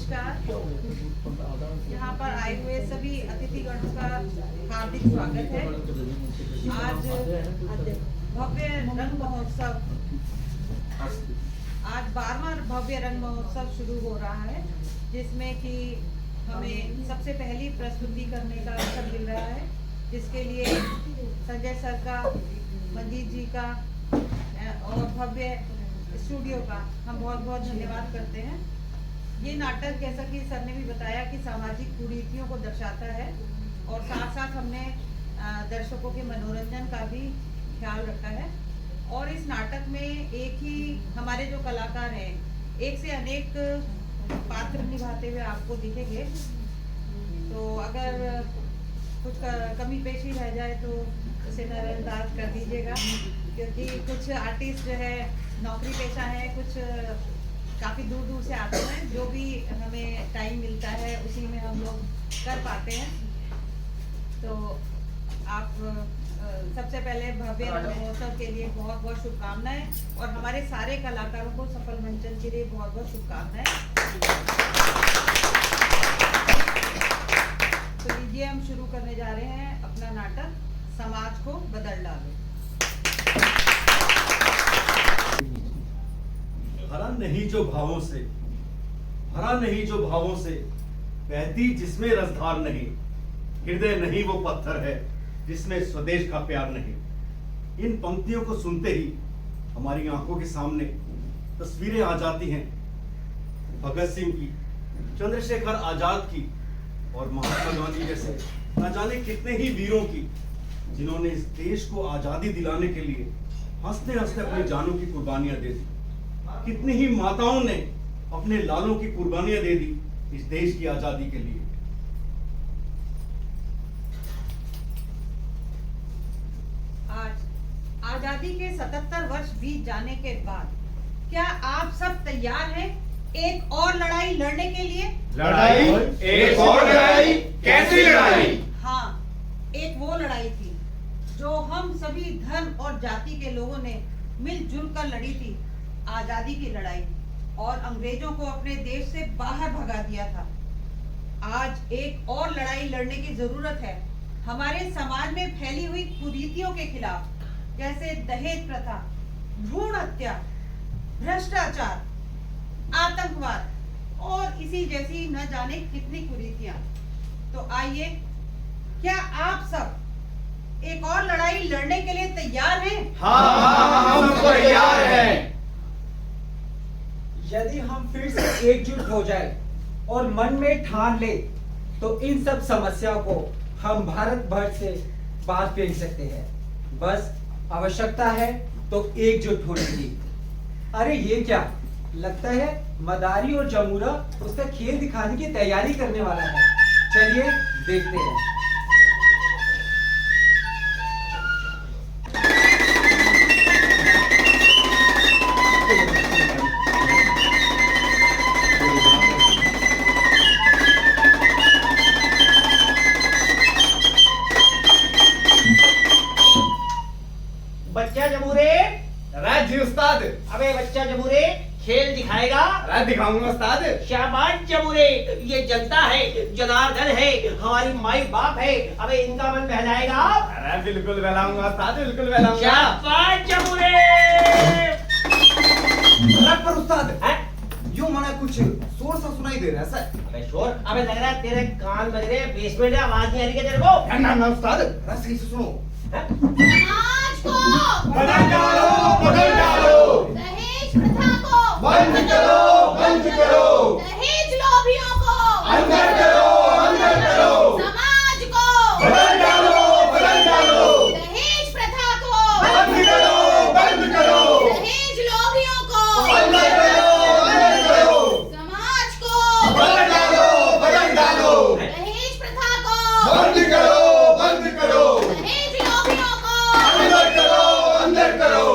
नमस्कार। यहाँ पर आए हुए सभी अतिथिगणों का हार्दिक स्वागत है। आज भव्य रंग महोत्सव, आज 12वां भव्य रंग महोत्सव शुरू हो रहा है, जिसमें कि हमें सबसे पहली प्रस्तुति करने का अवसर मिल रहा है, जिसके लिए संजय सर का, मंजीत जी का और भव्य स्टूडियो का हम बहुत बहुत धन्यवाद करते हैं। ये नाटक, जैसा कि सर ने भी बताया, कि सामाजिक कुरीतियों को दर्शाता है और साथ साथ हमने दर्शकों के मनोरंजन का भी ख्याल रखा है। और इस नाटक में एक ही हमारे जो कलाकार हैं, एक से अनेक पात्र निभाते हुए आपको दिखेंगे। तो अगर कुछ कमी पेशी रह जाए तो उसे नजरअंदाज कर दीजिएगा, क्योंकि कुछ आर्टिस्ट जो है नौकरी पेशा है, कुछ काफ़ी दूर दूर से आते हैं। जो भी हमें टाइम मिलता है उसी में हम लोग कर पाते हैं। तो आप सबसे पहले भव्य रंग महोत्सव के लिए बहुत बहुत शुभकामनाएं और हमारे सारे कलाकारों को सफल मंचन के लिए बहुत बहुत शुभकामनाएं। तो लीजिए, हम शुरू करने जा रहे हैं अपना नाटक समाज को बदल डालो। भरा नहीं जो भावों से, भरा नहीं जो भावों से, बहती जिसमें रसधार नहीं, हृदय नहीं वो पत्थर है जिसमें स्वदेश का प्यार नहीं। इन पंक्तियों को सुनते ही हमारी आंखों के सामने तस्वीरें आ जाती हैं भगत सिंह की, चंद्रशेखर आजाद की और महात्मा गांधी जैसे न जाने कितने ही वीरों की, जिन्होंने इस देश को आजादी दिलाने के लिए हंसते हंसते अपनी जानों की कुर्बानियां दे दी। कितनी ही माताओं ने अपने लालों की कुर्बानियां दे दी इस देश की आजादी के लिए। आज आजादी के 77 वर्ष बीत जाने के बाद क्या आप सब तैयार हैं एक और लड़ाई लड़ने के लिए? लड़ाई? एक और लड़ाई? कैसी लड़ाई? हाँ, एक वो लड़ाई थी जो हम सभी धर्म और जाति के लोगों ने मिलजुल कर लड़ी थी, आजादी की लड़ाई, और अंग्रेजों को अपने देश से बाहर भगा दिया था। आज एक और लड़ाई लड़ने की जरूरत है हमारे समाज में फैली हुई कुरीतियों के खिलाफ, जैसे दहेज प्रथा, भ्रूण हत्या, भ्रष्टाचार, आतंकवाद और इसी जैसी न जाने कितनी कुरीतियां। तो आइए, क्या आप सब एक और लड़ाई लड़ने के लिए तैयार हैं? हाँ, हम तैयार हैं। यदि हम फिर से एकजुट हो जाए और मन में ठान ले, तो इन सब समस्याओं को हम भारत भर से बाहर फेंक सकते हैं। बस आवश्यकता है तो एकजुट होने की। अरे ये क्या लगता है, मदारी और जमूरा उसका खेल दिखाने की तैयारी करने वाला है। चलिए देखते हैं। बच्चा जमूरे। जी उस्ताद। अबे बच्चा जमूरे, खेल दिखाएगा? दिखाऊंगा उस्ताद। शाबाश जमूरे, ये जनता है, जनार्दन है, हमारी माई बाप है। अबे इनका मन बहलाएगा? अरे बिल्कुल बहलाऊंगा उस्ताद, बिल्कुल बहलाऊंगा। शाबाश जमूरे। पर उस्ताद, यूं माना कुछ शोर सा सुनाई दे रहा है सर। अबे शोर? अबे लग रहा है तेरे कान बज रहे हैं, बेसमेंट में आवाज नहीं आ रही है तेरे को? ना उस्ताद, सही से सुनो। समाज को बदल डालो, बदल डालो। दहेज प्रथा को बंद करो, बंद करो। दहेज लोभियों को अंदर करो, अंदर करो। समाज को बदल डालो, बदल डालो। दहेज प्रथा को बंद करो, बंद करो। दहेज लोभियों को अंदर करो, अंदर करो। समाज को बदल डालो, बदल डालो। दहेज प्रथा को बंद करो, बंद करो। दहेज लोभियों को अंदर करो, अंदर करो।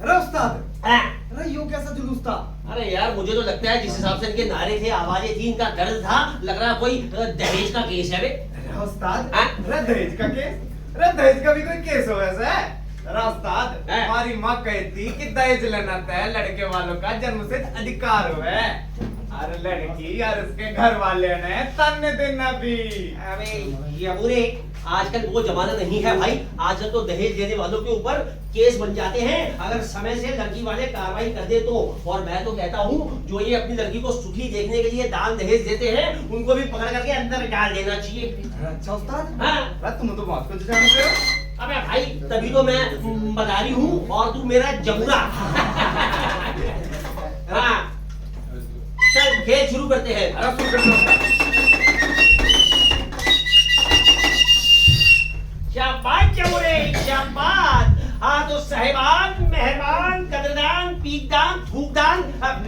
अरे उस्ताद, हाँ। अरे यूं कैसा जुलूस था? अरे यार, मुझे तो लगता है जिस हिसाब से इनके नारे थे, आवाजें थी, इनका दर्द था, लग रहा है कोई दहेज का केस है बे। अरे उस्ताद, हाँ? दहेज का केस? अरे दहेज का भी कोई केस हो वैसे? अरे उस्ताद, हाँ? हमारी माँ कहती कि दहेज लेना तय लड़के वालों का जन्म से अधिकार है। अरे लड़की और उसके घर वाले ने तन्ने दिन भी। अबे जबूरे, आजकल वो जमाना नहीं है भाई। आजकल तो दहेज देने वालों के ऊपर केस बन जाते हैं अगर समय से लड़की वाले कार्रवाई कर दे तो। और मैं तो कहता हूँ जो ये अपनी लड़की को सुखी देखने के लिए दान दहेज देते हैं उनको भी पकड़ करके अंदर डाल देना चाहिए। अच्छा उस्ताद, हाँ। अरे तुम तो बहुत कुछ जानते हो। अबे भाई तभी तो मैं मदारी हूँ और तू मेरा जमुरा। हाँ चल खेल शुरू करते हैं। अरे सुन कर लो। शाबाश जमुरे शाबाश। हाँ तो साहिबान, मेहरबान, कदरदान, पीकदान, थूकदान,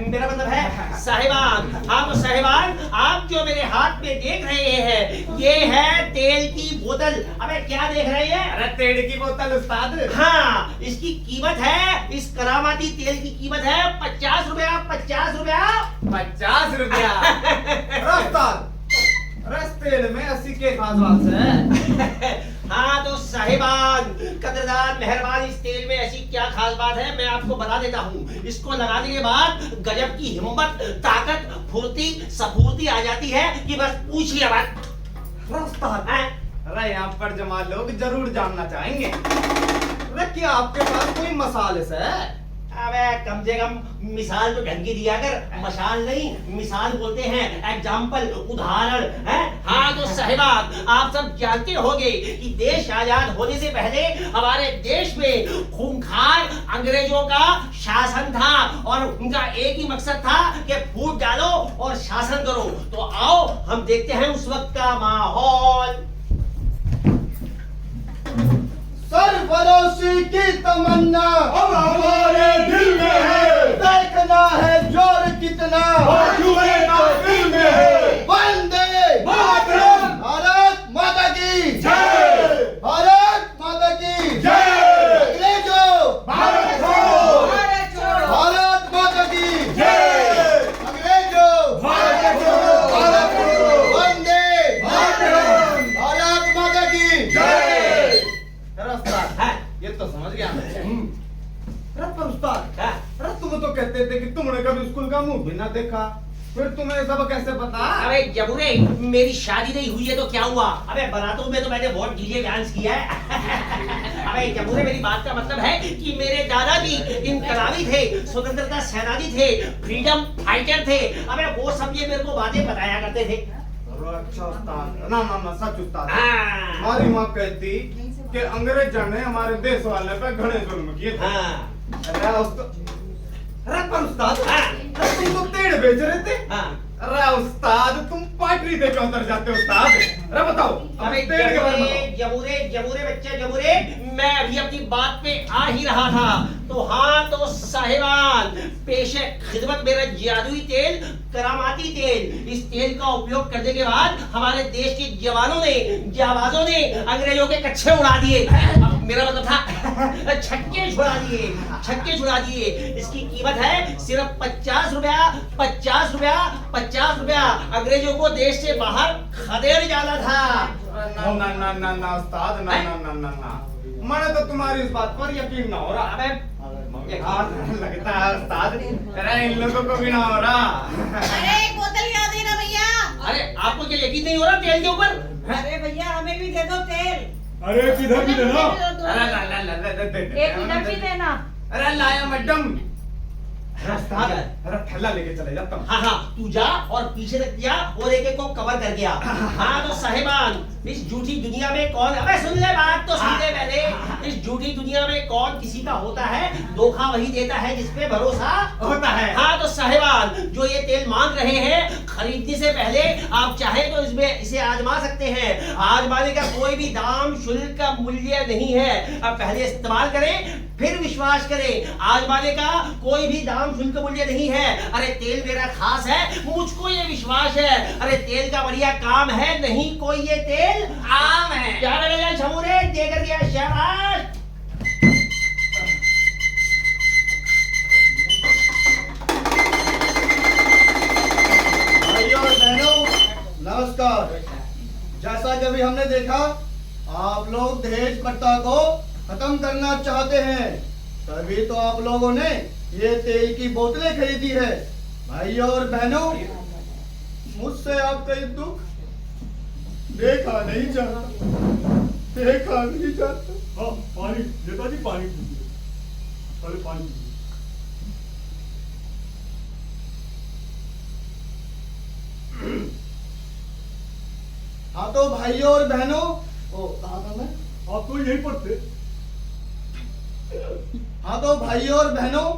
मेरा मतलब है साहिबान। हाँ तो साहिबान, आप जो मेरे हाथ में देख रहे हैं ये है तेल की बोतल। अबे क्या देख रहे हैं? अरे तेल की बोतल उस्ताद। हाँ इसकी कीमत है, इस करामाती तेल की कीमत है 50 रुपया। 50 रुपया। 50 रुपया। अरे उस्ताद, अरे इस तेल में 80 के खास बात है। हाँ तो साहिबान, कदरदान, मेहरबान, इस तेल में ऐसी क्या खास बात है मैं आपको बता देता हूँ। इसको लगाने के बाद गजब की हिम्मत, ताकत, फुर्ती, सफूर्ती आ जाती है कि बस पूछिए मत। अरे उस्ताद, अरे यहाँ पर जमा लोग जरूर जानना चाहेंगे, अरे क्या आपके पास कोई मसाल है? अबे कम से कम मिसाल तो ढंग की दिया कर। मशाल नहीं मिसाल बोलते हैं, एग्जाम्पल, उदाहरण है। हाँ तो साहिबान, आप सब जानते होंगे कि देश आजाद होने से पहले हमारे देश में खूंखार अंग्रेजों का शासन था और उनका एक ही मकसद था कि फूट डालो और शासन करो। तो आओ हम देखते हैं उस वक्त का माहौल। सरफरोशी की तमन्ना अब हमारे दिल में है, देखना है जोर कितना बाजुए महफिल में है। वंदे मातरम। भारत माता की जय। भारत माता की जय। अंग्रेजों भारत छोड़ो। भारत माता की जय। अंग्रेजों भारत छोड़ो। भारत छोड़ो। वंदे मातरम। भारत माता की जय। अरे उस्ताद, ये तो समझ गया मैं। अरे पर उस्ताद, अरे तुम तो कहते थे कि तुमने कभी स्कूल का मुंह भी ना देखा, फिर तुम्हें सब कैसे पता? अबे जबूरे, मेरी शादी नहीं हुई है तो क्या हुआ? अबे बारातों में तो मैंने बहुत डीजे डांस किया है। अबे जबूरे, मेरी बात का मतलब है कि मेरे दादाजी इनकलाबी थे, स्वतंत्रता सेनानी थे, फ्रीडम फाइटर थे। अबे वो सब ये मेरे को बातें बताया करते थे। अच्छा उस्ताद, ना ना ना सच उस्ताद। हाँ। हमारी माँ कहती कि अंग्रेजों ने हमारे देश वाले पे घने जुल्म किए थे। हाँ। अरे पर उस्ताद, हाँ। अरे तुम तो तेड़ बेच रहे थे। हाँ। अरे उस्ताद, तुम पाटरी दे क्यों उतर जाते हो उस्ताद? अरे बताओ, अबे तेड़ के बारे में जबूरे बताओ। जबूरे जबूरे बच्चे जबूरे, मैं अभी अपनी बात पे आ ही रहा था। तो हाँ तो साहिबान, पेश है खिदमत मेरा जादुई तेल, करामाती तेल। इस तेल का उपयोग करने के बाद हमारे देश के जवानों ने, जाबाजों ने अंग्रेजों के कच्छे उड़ा दिए। अब मेरा मतलब था छक्के छुड़ा दिए, छक्के छुड़ा दिए। इसकी कीमत है सिर्फ 50 रुपया। 50 रुपया, 50 रुपया। अंग्रेजों को देश से बाहर खदेड़ जाना था। ना ना ना ना ना उस्ताद, ना ना ना ना ना, मैंने तो तुम्हारी इस बात पर यकीन ना हो रहा। अबे यार लगता है उस्ताद, अरे इन लोगों को भी ना हो रहा। अरे एक बोतल याद देना भैया। अरे आपको क्या यकीन नहीं हो रहा तेल के ऊपर? अरे भैया हमें भी दे दो तेल। अरे किधर भी देना। अरे ला ला ला ला एक इधर भी देना। अरे लाया मैडम। उस्ताद, अरे थैला लेके चले जाता हूँ। हाँ हाँ तू जा और पीछे तक जा और एक एक को कवर कर गया। हाँ तो साहिबान, इस झूठी दुनिया में कौन, अबे सुन ले बात तो सुन ले पहले। इस झूठी दुनिया में कौन किसी का होता है? धोखा वही देता है जिसपे भरोसा होता है। हाँ तो साहिबान, जो ये तेल मांग रहे हैं, खरीदने से पहले आप चाहे तो इसमें इसे आजमा सकते हैं। आजमाने का कोई भी दाम, शुल्क का मूल्य नहीं है। अब पहले इस्तेमाल करें फिर विश्वास करें। आजमाने का कोई भी दाम, शुल्क, मूल्य नहीं है। अरे तेल मेरा खास है, मुझको ये विश्वास है। अरे तेल का बढ़िया काम है, नहीं कोई ये तेल आम है। क्या लगेगा झमूरे, देकर दिया शाबाश। भाइयों और बहनों नमस्कार। जैसा कि अभी हमने देखा, आप लोग दहेज प्रथा को खत्म करना चाहते हैं, तभी तो आप लोगों ने ये तेल की बोतलें खरीदी है। भाइयों और बहनों, मुझसे आपका ये दुख देखा नहीं जाता, देखा नहीं जाता। हाँ, पानी नेताजी, पानी पीजिए, पहले पानी पीजिए। हाँ तो भाइयों और बहनों, ओ कहाँ था मैं? आप तो यहीं पर थे। हाँ तो भाइयों और बहनों,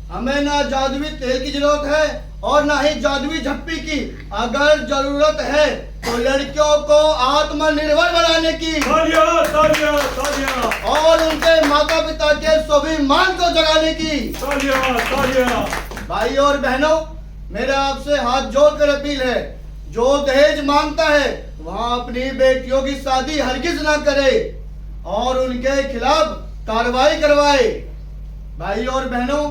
हमें ना जादुई तेल की जरूरत है और ना ही जादुई झप्पी की। अगर जरूरत है तो लड़कियों को आत्मनिर्भर बनाने की तालियां, तालियां, तालियां, और उनके माता पिता के स्वाभिमान को जगाने की। तालियां, तालियां। भाइयों और बहनों, मेरा आपसे हाथ जोड़कर अपील है, जो दहेज मांगता है वहाँ अपनी बेटियों की शादी हरगिज ना करे और उनके खिलाफ कार्रवाई करवाए। भाइयों और बहनों,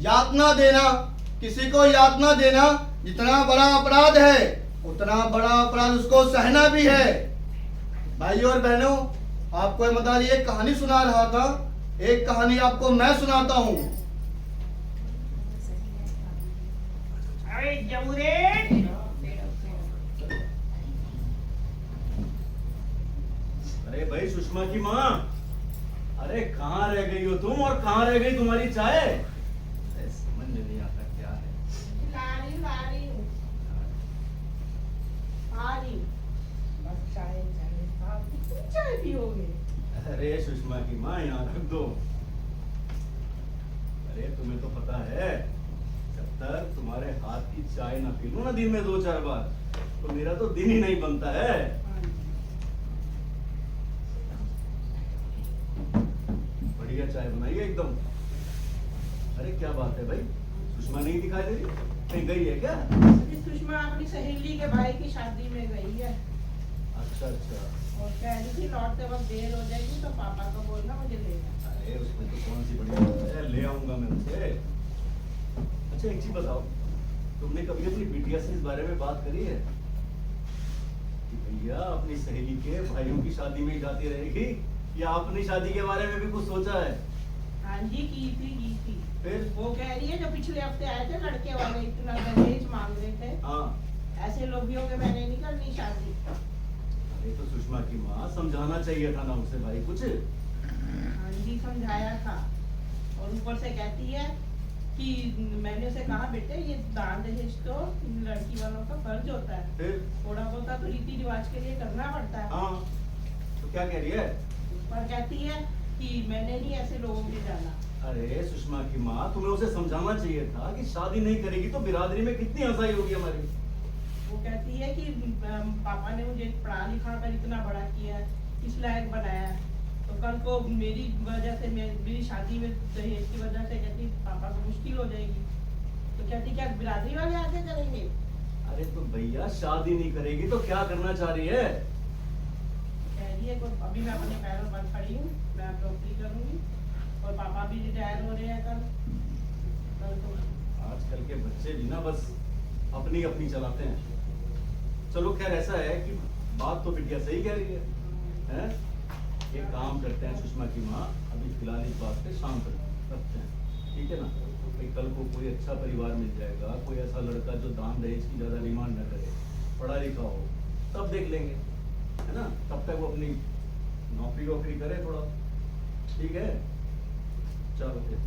यातना देना, किसी को यातना देना जितना बड़ा अपराध है, उतना बड़ा अपराध उसको सहना भी है। भाइयों और बहनों, आपको मदारी एक कहानी सुना रहा था, एक कहानी आपको मैं सुनाता हूँ। अरे जबूरे, अरे भाई सुषमा की माँ, अरे कहाँ रह गई हो तुम और कहाँ रह गई तुम्हारी चाय? अरे समझ में नहीं आता क्या है। ला रही हूँ। बस चाय साहब, कितनी चाय पियोगे? अरे सुषमा की माँ यहाँ रख दो। अरे तुम्हें तो पता है, जब तक तुम्हारे हाथ की चाय ना पी लूं ना दिन में 2-4 बार, तो मेरा तो दिन ही नहीं बनता है। बढ़िया चाय बनाई है एकदम। अरे क्या बात है भाई, सुषमा नहीं दिखाई दे रही, कहीं गई है क्या? अभी सुषमा अपनी सहेली के भाई की शादी में गई है अच्छा अच्छा। और कह रही थी लौटते वक्त देर हो जाएगी तो पापा को बोलना मुझे लेना। अरे उसमें तो कौन सी बड़ी बात है, ले आऊंगा मैं उसे। अच्छा एक चीज बताओ, तुमने कभी अपनी बिटिया से इस बारे में बात करी है कि भैया अपनी सहेली के भाइयों की शादी में ही जाती रहेगी, या अपनी शादी के बारे में भी कुछ सोचा है? हाँ जी, की थी। फिर वो कह रही है जो पिछले हफ्ते आए थे लड़के वाले, इतना दहेज मांग रहे थे, हाँ। ऐसे लोभियों के मैंने नहीं करनी शादी। अरे तो सुषमा की माँ, समझाना चाहिए था ना उसे भाई कुछ। हाँ जी, समझाया था। और ऊपर से कहती है कि मैंने उसे कहा बेटे ये दान दहेज तो लड़की वालों का फर्ज होता है, फिर थोड़ा बहुत तो रीति रिवाज के लिए करना पड़ता है। हाँ, तो क्या कह रही है? पर कहती है कि मैंने नहीं ऐसे लोगों के जाना। अरे सुषमा की माँ, तुम्हें उसे समझाना चाहिए था कि शादी नहीं करेगी तो बिरादरी में कितनी हंसाई होगी हमारी। वो कहती है कि पापा ने मुझे पढ़ा लिखा कर इतना बड़ा किया है, इस लायक बनाया है, तो कल को मेरी वजह से मेरी शादी में दहेज की वजह से कहती पापा को मुश्किल हो जाएगी। तो कहती क्या बिरादरी वाले आगे करेंगे? अरे तो भैया शादी नहीं करेगी तो क्या करना चाह रही है? कह रही है अभी मैं अपने पैरों पर खड़ी हूँ, मैं अब नौकरी करूंगी और पापा भी रिटायर हो रहे हैं कल तो। आजकल के बच्चे भी ना बस अपनी अपनी चलाते हैं। चलो खैर ऐसा है कि बात तो बिटिया सही कह रही है? एक काम करते हैं सुषमा की माँ, अभी फिलहाल इस बात पे शाम तक रखते हैं, ठीक है ना? भाई कल को कोई अच्छा परिवार मिल जाएगा, कोई ऐसा लड़का जो दान दहेज की ज्यादा डिमांड न करे, पढ़ा लिखा हो, तब देख लेंगे, है ना? तब तक वो अपनी नौकरी वोकरी करे थोड़ा, ठीक है? चलो फिर।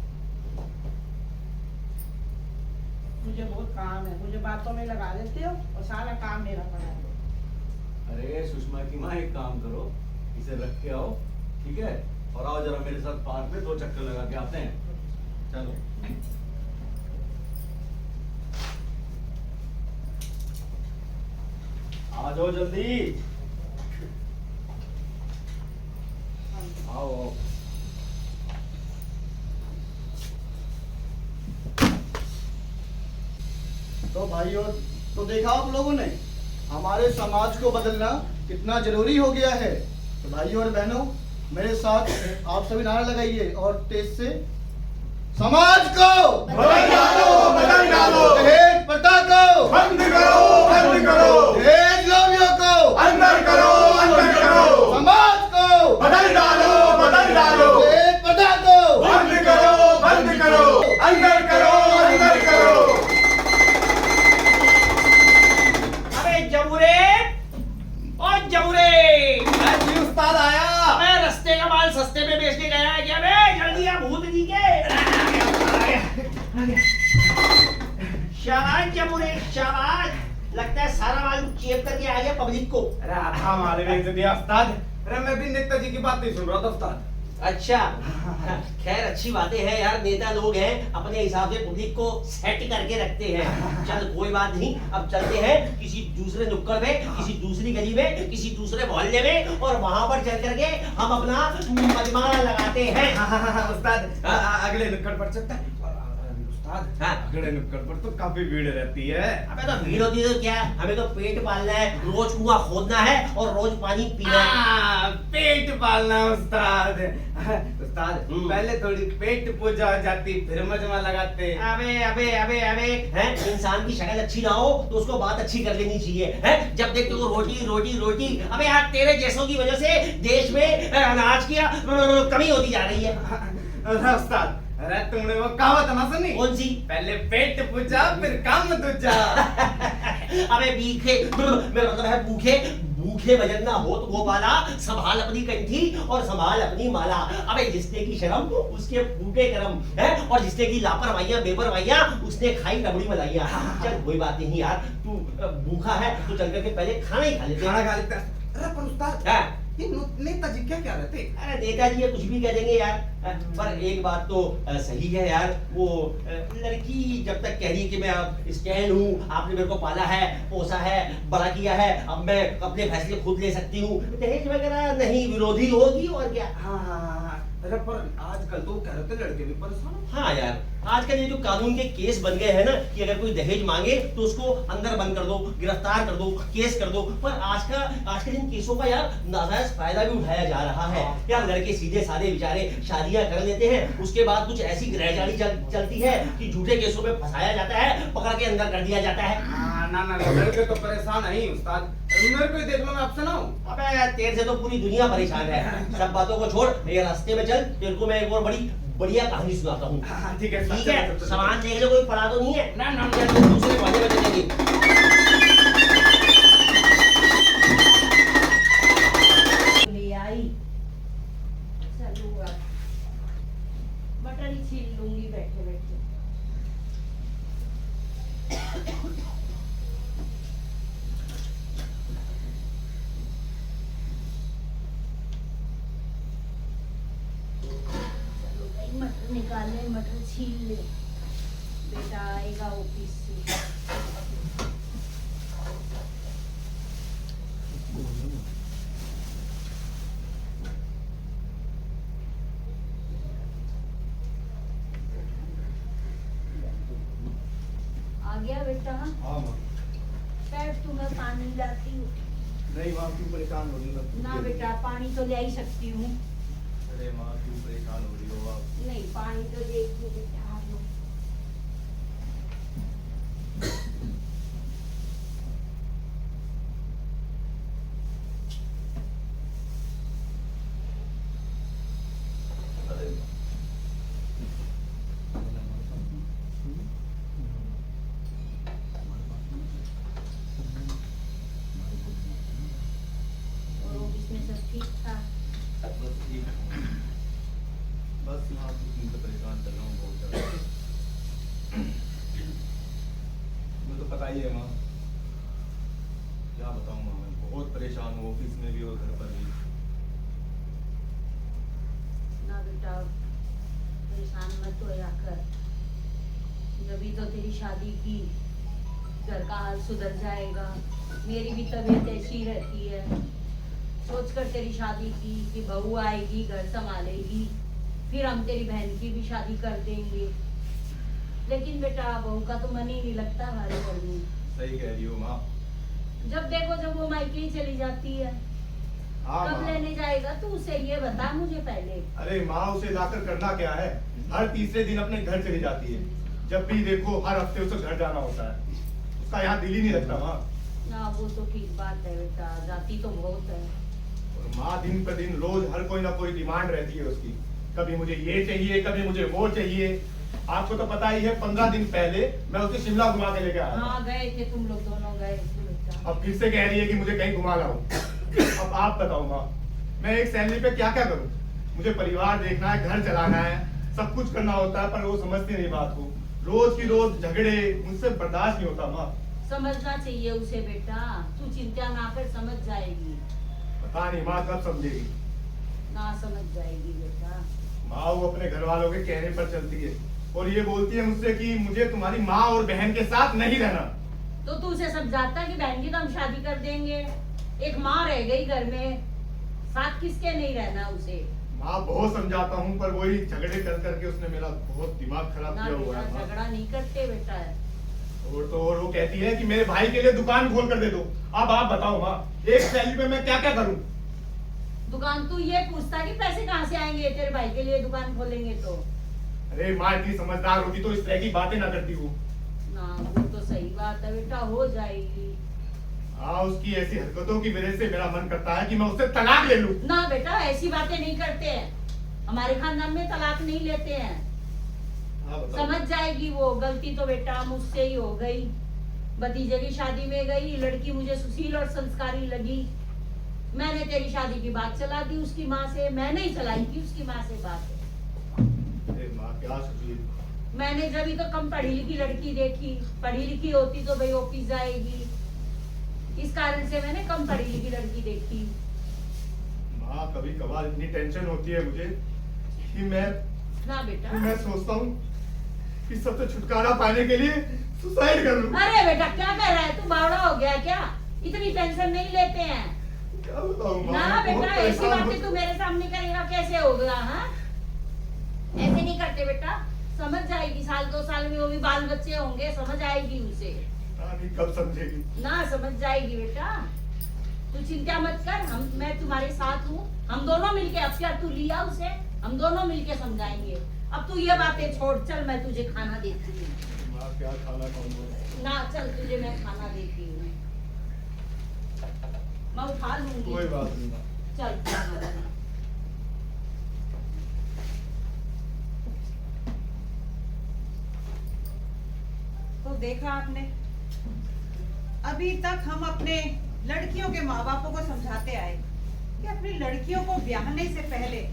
मुझे बहुत काम है, मुझे बातों में लगा देते हो और सारा काम मेरा पड़ा है। अरे सुषमा की माँ, एक काम करो, इसे रख के आओ, ठीक है? और आओ जरा मेरे साथ पार्क में 2 चक्कर लगा के आते हैं। चलो। आ जाओ जल्दी। आओ आओ। तो भाइयों, तो देखा आप लोगों ने हमारे समाज को बदलना कितना जरूरी हो गया है। तो भाइयों और बहनों, मेरे साथ आप सभी नारा लगाइए और तेज से, समाज को बदल डालो, बदल डालो। दहेज प्रथा को बंद करो, बंद करो। दहेज लोभियों को अंदर करो, अंदर करो। समाज को बदल डालो, बदल डालो। दहेज प्रथा को बंद करो, बंद करो। अंदर करो, अंदर करो। लगता है सारा माल चेप करके आ गया पब्लिक को। अरे हमारे भी इज्जत दिया उस्ताद। अरे मैं भी नेताजी की बातें सुन रहा था उस्ताद। अच्छा खैर अच्छी बातें हैं यार, नेता लोग हैं अपने हिसाब से पब्लिक को सेट करके रखते हैं। चल कोई बात नहीं, अब चलते हैं किसी दूसरे नुक्कड़ में, किसी दूसरी गली में, किसी दूसरे मोहल्ले में, और वहां पर चल करके हम अपना मजमा लगाते हैं। उस्ताद अगले नुक्कड़ पर चलता है। उस्ताद अगले नुक्कड़ पर तो काफी भीड़ रहती है। अबे तो भीड़ होती है तो क्या, हमें तो पेट पालना है, रोज कुआं खोदना है और रोज पानी पीना है। पेट पालना उस्ताद। उस्ताद पहले थोड़ी पेट पूजा हो जाती, फिर मजमा लगाते। अबे अबे अबे अबे हैं, इंसान की शक्ल अच्छी ना हो तो उसको बात अच्छी कर लेनी चाहिए हैं। जब देखते हो रोटी रोटी रोटी। अबे यार तेरे जैसों की वजह से देश में अनाज की कमी होती जा रही है। उस्ताद अरे तुमने वो कहावत ना सुनी? कौन सी? पहले पेट पूजा फिर काम दूजा। अबे भूखे मेरा मतलब है भूखे भूखे भजन ना हो तो गोपाला, संभाल अपनी कंठी और संभाल अपनी माला। अबे जिसने की शर्म उसके फूटे करम है, और जिसने की लापरवाहियां बेपरवाहियां उसने खाई रबड़ी मलाइयां। चल कोई बात नहीं यार, तू भूखा है तो चल करके पहले खाना ही खा लेते। खाना खा लेते। अरे पर उस्ताद ये नेताजी क्या क्या रहते? अरे नेताजी ये कुछ भी कह देंगे यार, पर एक बात तो सही है यार, वो लड़की जब तक कह रही है कि मैं अब स्टैंड हूँ, आपने मेरे को पाला है, पोसा है, बड़ा किया है, अब मैं अपने फैसले खुद ले सकती हूँ, दहेज वगैरह नहीं, विरोधी होगी और क्या। हाँ। अरे पर आजकल तो कह रहे थे लड़के भी परेशान। हाँ यार आजकल ये जो कानून के केस बन गए हैं ना कि अगर कोई दहेज मांगे तो उसको अंदर बंद कर दो, गिरफ्तार कर दो, केस कर दो। पर आज के इन केसों का यार नाजायज फायदा भी उठाया जा रहा है यार। लड़के सीधे साधे बेचारे शादियां कर लेते हैं, उसके बाद कुछ ऐसी ग्रहचारी चलती है कि झूठे केसों में फंसाया जाता है, पकड़ के अंदर कर दिया जाता है। ना लड़के तो परेशान नहीं उस्ताद, मेरे को देख लो मैं आपसे ना हूँ। अबे तेरे से तो पूरी दुनिया परेशान है। सब बातों को छोड़, मेरे रास्ते में चल, तेरे को मैं एक और बड़ी बढ़िया कहानी सुनाता हूँ। ठीक है ठीक है, सामान देख लो, कोई पड़ा तो नहीं है ना ना दूसरे वाले में चलेंगे। ले आई, चलो अब मटर ही छील लूंगी बैठे बैठे। चलो भाई मटर निकाले, मटर छील ले, बेटा आएगा ऑफिस से। आ गया बेटा? हाँ माँ। बैठ, तुम्हें पानी लाती हूँ। नहीं माँ क्यों परेशान हो रही हो? ना बेटा पानी तो ले ही सकती हूँ। अरे माँ क्यों परेशान हो रही हो आप? नहीं पानी तो देखिए बेटा, आ लो। और ऑफिस में सब ठीक था? बस ठीक है। बस माँ तुमसे परेशान कर रहा हूँ बहुत ज़्यादा। मुझे तो पता ही है माँ, क्या बताऊँ माँ, मैं बहुत परेशान हूँ ऑफिस में भी और घर पर भी। ना बेटा परेशान मत होया कर, जभी तो तेरी शादी की घर का हाल सुधर जाएगा। मेरी भी तबीयत ऐसी रहती है, सोचकर तेरी शादी की कि बहू आएगी घर संभालेगी, फिर हम तेरी बहन की भी शादी कर देंगे। लेकिन बेटा बहू का तो मन ही नहीं लगता हमारे घर में। सही कह रही हो माँ। जब देखो जब वो मायके ही चली जाती है। हाँ कब माँ। लेने जाएगा तू उसे, ये बता मुझे पहले। अरे माँ उसे लाकर करना क्या है, हर तीसरे दिन अपने घर चली जाती है। जब भी देखो हर हफ्ते उसे घर जाना होता है, उसका यहाँ दिल ही नहीं लगता माँ। ना वो तो ठीक बात है बेटा, जाती तो बहुत है। और माँ दिन पर दिन रोज हर कोई ना कोई डिमांड रहती है उसकी, कभी मुझे ये चाहिए, कभी मुझे वो चाहिए। आपको तो पता ही है 15 दिन पहले मैं उसे शिमला घुमा के लेके आया था। हाँ गए थे, तुम लोग दोनों गए थे बेटा। अब फिर से कह रही है कि मुझे कहीं घुमा लाओ। अब आप बताओ माँ, मैं एक सैलरी पे क्या क्या करूँ? मुझे परिवार देखना है, घर चलाना है, सब कुछ करना होता है, पर वो समझती नहीं बात को। रोज की रोज झगड़े मुझसे बर्दाश्त नहीं होता माँ। समझना चाहिए उसे बेटा, तू चिंता ना कर, समझ जाएगी। पता नहीं माँ कब समझेगी। ना समझ जाएगी बेटा। माँ वो अपने घर वालों के कहने पर चलती है और ये बोलती है मुझसे कि मुझे तुम्हारी माँ और बहन के साथ नहीं रहना। तो तू उसे समझाता कि बहन की तो हम शादी कर देंगे, एक माँ रह गई घर में, साथ किसके नहीं रहना उसे। माँ बहुत समझाता हूँ पर वही झगड़े कर करके उसने मेरा बहुत दिमाग खराब ना किया हुआ बेटा, है माँ। झगड़ा नहीं करते बेटा। और तो और वो कहती है कि मेरे भाई के लिए दुकान खोल कर दे दो। अब आप बताओ माँ, एक सैलरी पे मैं क्या क्या करूँ? दुकान तू ये पूछता कि पैसे कहाँ से आएंगे तेरे भाई के लिए दुकान खोलेंगे तो। अरे माँ इतनी समझदार होती तो इस तरह की बातें ना करती वो। ना वो तो सही बात है बेटा, हो जाएगी। हाँ उसकी ऐसी हरकतों की वजह से मेरा मन करता है कि मैं उससे तलाक ले लूं। ना बेटा ऐसी बातें नहीं करते हैं, हमारे खानदान में तलाक नहीं लेते हैं। हाँ बताओ। समझ जाएगी वो, गलती तो बेटा मुझसे ही हो गई। भतीजे की शादी में गई, लड़की मुझे सुशील और संस्कारी लगी, मैंने तेरी शादी की बात चला दी उसकी माँ से, मैंने ही चलाई थी उसकी माँ से बात। अरे माँ क्या सुशील, मैंने जब ही तो कम पढ़ी लिखी लड़की देखी, पढ़ी लिखी होती तो भाई ऑफिस जाएगी, इस कारण से मैंने कम पढ़ी लिखी लड़की देखी। माँ कभी कभार इतनी टेंशन होती है मुझे कि ना बेटा, मैं सोचता हूँ कि सबसे छुटकारा पाने के लिए सुसाइड कर लूं। अरे बेटा क्या कर रहा है तू, बावड़ा हो गया क्या? इतनी टेंशन नहीं लेते हैं। क्या बताऊं माँ, ना बहुत बेटा ऐसी परेशान बातें तू मेरे सामने करेगा कैसे होगा? हाँ ऐसे नहीं करते बेटा, समझ जाएगी, साल 2 साल में वो भी बाल बच्चे होंगे, समझ आएगी उसे। अभी कब समझेगी? ना समझ जाएगी बेटा, तू चिंता मत कर, मैं तुम्हारे साथ हूँ। हम दोनों मिलके, अब क्या तू लिया उसे, हम दोनों मिलके समझाएंगे। अब तू ये बातें छोड़, चल मैं तुझे खाना देती हूँ। माँ क्या खाना खाऊंगा? ना चल तुझे मैं खाना देती हूँ, मैं उठा लूंगी। कोई बात नहीं माँ। चल खाना दे। तो देखा आपने, अभी तक हम अपने लड़कियों के माँ बापों को समझाते आए कि अपनी लड़कियों को ब्याहने से पहले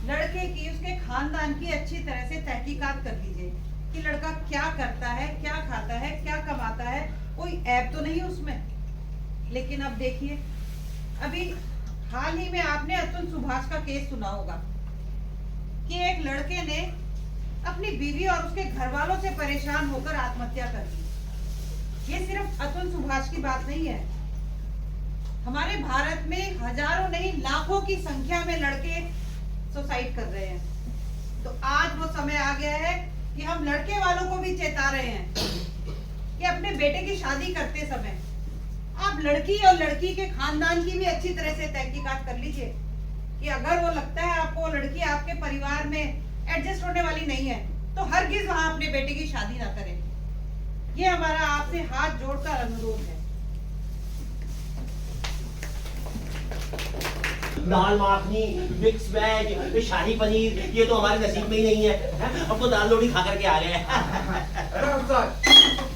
लड़के की, उसके खानदान की अच्छी तरह से तहकीकात कर लीजिए कि लड़का क्या करता है, क्या खाता है, क्या कमाता है, कोई ऐब तो नहीं उसमें। लेकिन अब देखिए, अभी हाल ही में आपने अतुल सुभाष का केस सुना होगा कि एक लड़के ने अपनी बीवी और उसके घर वालों से परेशान होकर आत्महत्या कर ली। ये सिर्फ अतुल सुभाष की बात नहीं है, हमारे भारत में हजारों नहीं लाखों की संख्या में लड़के सुसाइड कर रहे हैं। तो आज वो समय आ गया है कि हम लड़के वालों को भी चेता रहे हैं कि अपने बेटे की शादी करते समय आप लड़की और लड़की के खानदान की भी अच्छी तरह से तहकीकात कर लीजिए कि अगर वो लगता है आपको लड़की आपके परिवार में एडजस्ट होने वाली नहीं है तो हरगिज वहां अपने बेटे की शादी ना करें। ये हमारा आपसे हाथ जोड़कर अनुरोध है। दाल माखनी, मिक्स वेज, शाही पनीर, ये तो हमारे नसीब में ही नहीं है। अब तो दाल रोटी खा करके आ गए। अरे उस्ताद,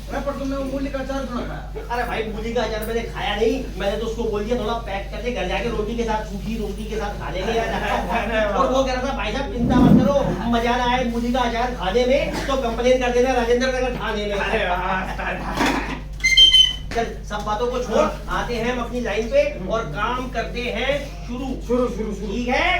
अरे पर तुमने वो मूली का अचार क्यों खाया? अरे भाई मूली का अचार मैंने खाया नहीं, मैंने तो उसको बोल दिया थोड़ा पैक करके घर जाके रोटी के साथ, सूखी रोटी के साथ खा लेंगे यार। और वो कह रहा था भाई साहब चिंता मत करो, मजा ना आए मूली का अचार खाने में तो कंप्लेन कर देना राजेंद्र नगर थाने में। चल सब बातों को छोड़, आते हैं हम अपनी लाइन पे और काम करते हैं शुरू। ठीक है?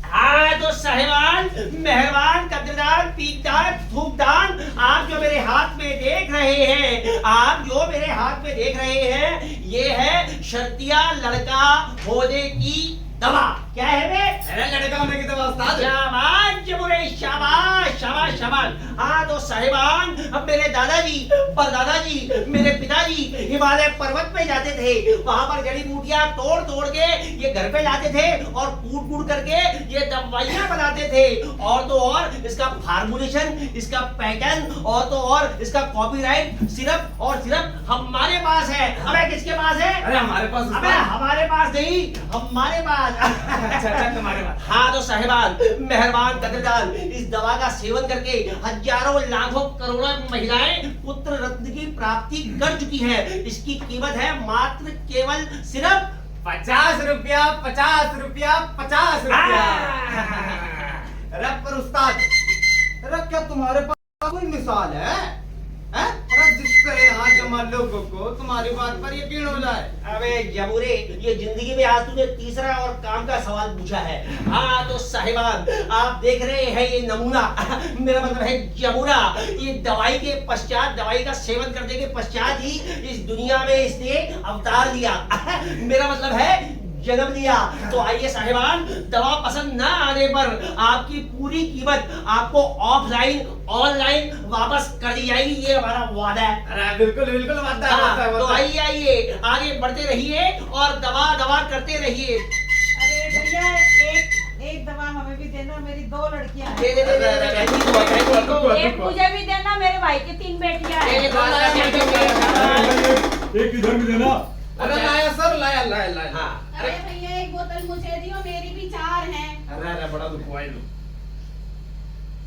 हाँ तो साहिबान, मेहरबान, कद्रदान, पीकदान, थूकदान, आप जो मेरे हाथ में देख रहे हैं, आप जो मेरे हाथ में देख रहे हैं, ये है शर्तिया लड़का होने की दवा। क्या है बे? अरे लड़का होने की दवा उस्ताद। शाबाश जबुरे, शाबाश शाबाश शाबाश। हाँ तो साहिबान, अब मेरे दादाजी, परदादाजी, मेरे पिताजी हिमालय पर्वत पे जाते थे, वहां पर जड़ी बूटियां तोड़ तोड़ के ये घर पे लाते थे और कूट कूट करके ये दवाइयां बनाते थे। और तो और इसका फार्मूलेशन, इसका पैटर्न और तो और इसका कॉपीराइट सिर्फ और सिर्फ हमारे पास है। अबे किसके पास है? अरे हमारे पास। अबे हमारे पास नहीं, हमारे पास। अच्छा तुम्हारे पास। हाँ तो साहिबान, मेहरबान, कदरदान, इस दवा का सेवन करके हजारों लाखों करोड़ों महिलाएं पुत्र रत्न की प्राप्ति कर चुकी है। इसकी कीमत है मात्र केवल सिर्फ 50 रुपया, 50 रुपया, 50 रुपया। अरे पर उस्ताद, अरे क्या तुम्हारे पास कोई मिसाल है? अरे जिस तरह यहाँ जमा लोगों को तुम्हारी बात पर यकीन हो जाए। अबे जबूरे, ये जिंदगी में आज तूने तीसरा और काम का सवाल पूछा है। हाँ तो साहिबान, आप देख रहे हैं ये नमूना, मेरा मतलब है जबूरा, ये दवाई के पश्चात, दवाई का सेवन करने के पश्चात ही इस दुनिया में इसने अवतार लिया। मेरा मतलब है जन्म लिया। तो आइए साहिबान, दवा पसंद ना आने पर आपकी पूरी कीमत आपको ऑफलाइन ऑनलाइन वापस कर दी जाएगी, ये हमारा वादा है। अरे बिल्कुल बिल्कुल वादा है, वादा है, तो वादा है। आइए आइए आगे बढ़ते रहिए और दवा दवा करते रहिए। अरे भैया, एक दवा हमें भी देना, मेरी 2 लड़कियां हैं। दे दे दे दे, बहनी को, बहनी को। एक मुझे भी देना, मेरे भाई की 3 बेटियां दे, हैं। एक इधर भी देना। अरे लाया सर, लाया लाया लाया। हाँ। अरे भैया, एक बोतल मुझे दियो, मेरी भी 4 हैं। अरे बड़ा दुख हुआ लो।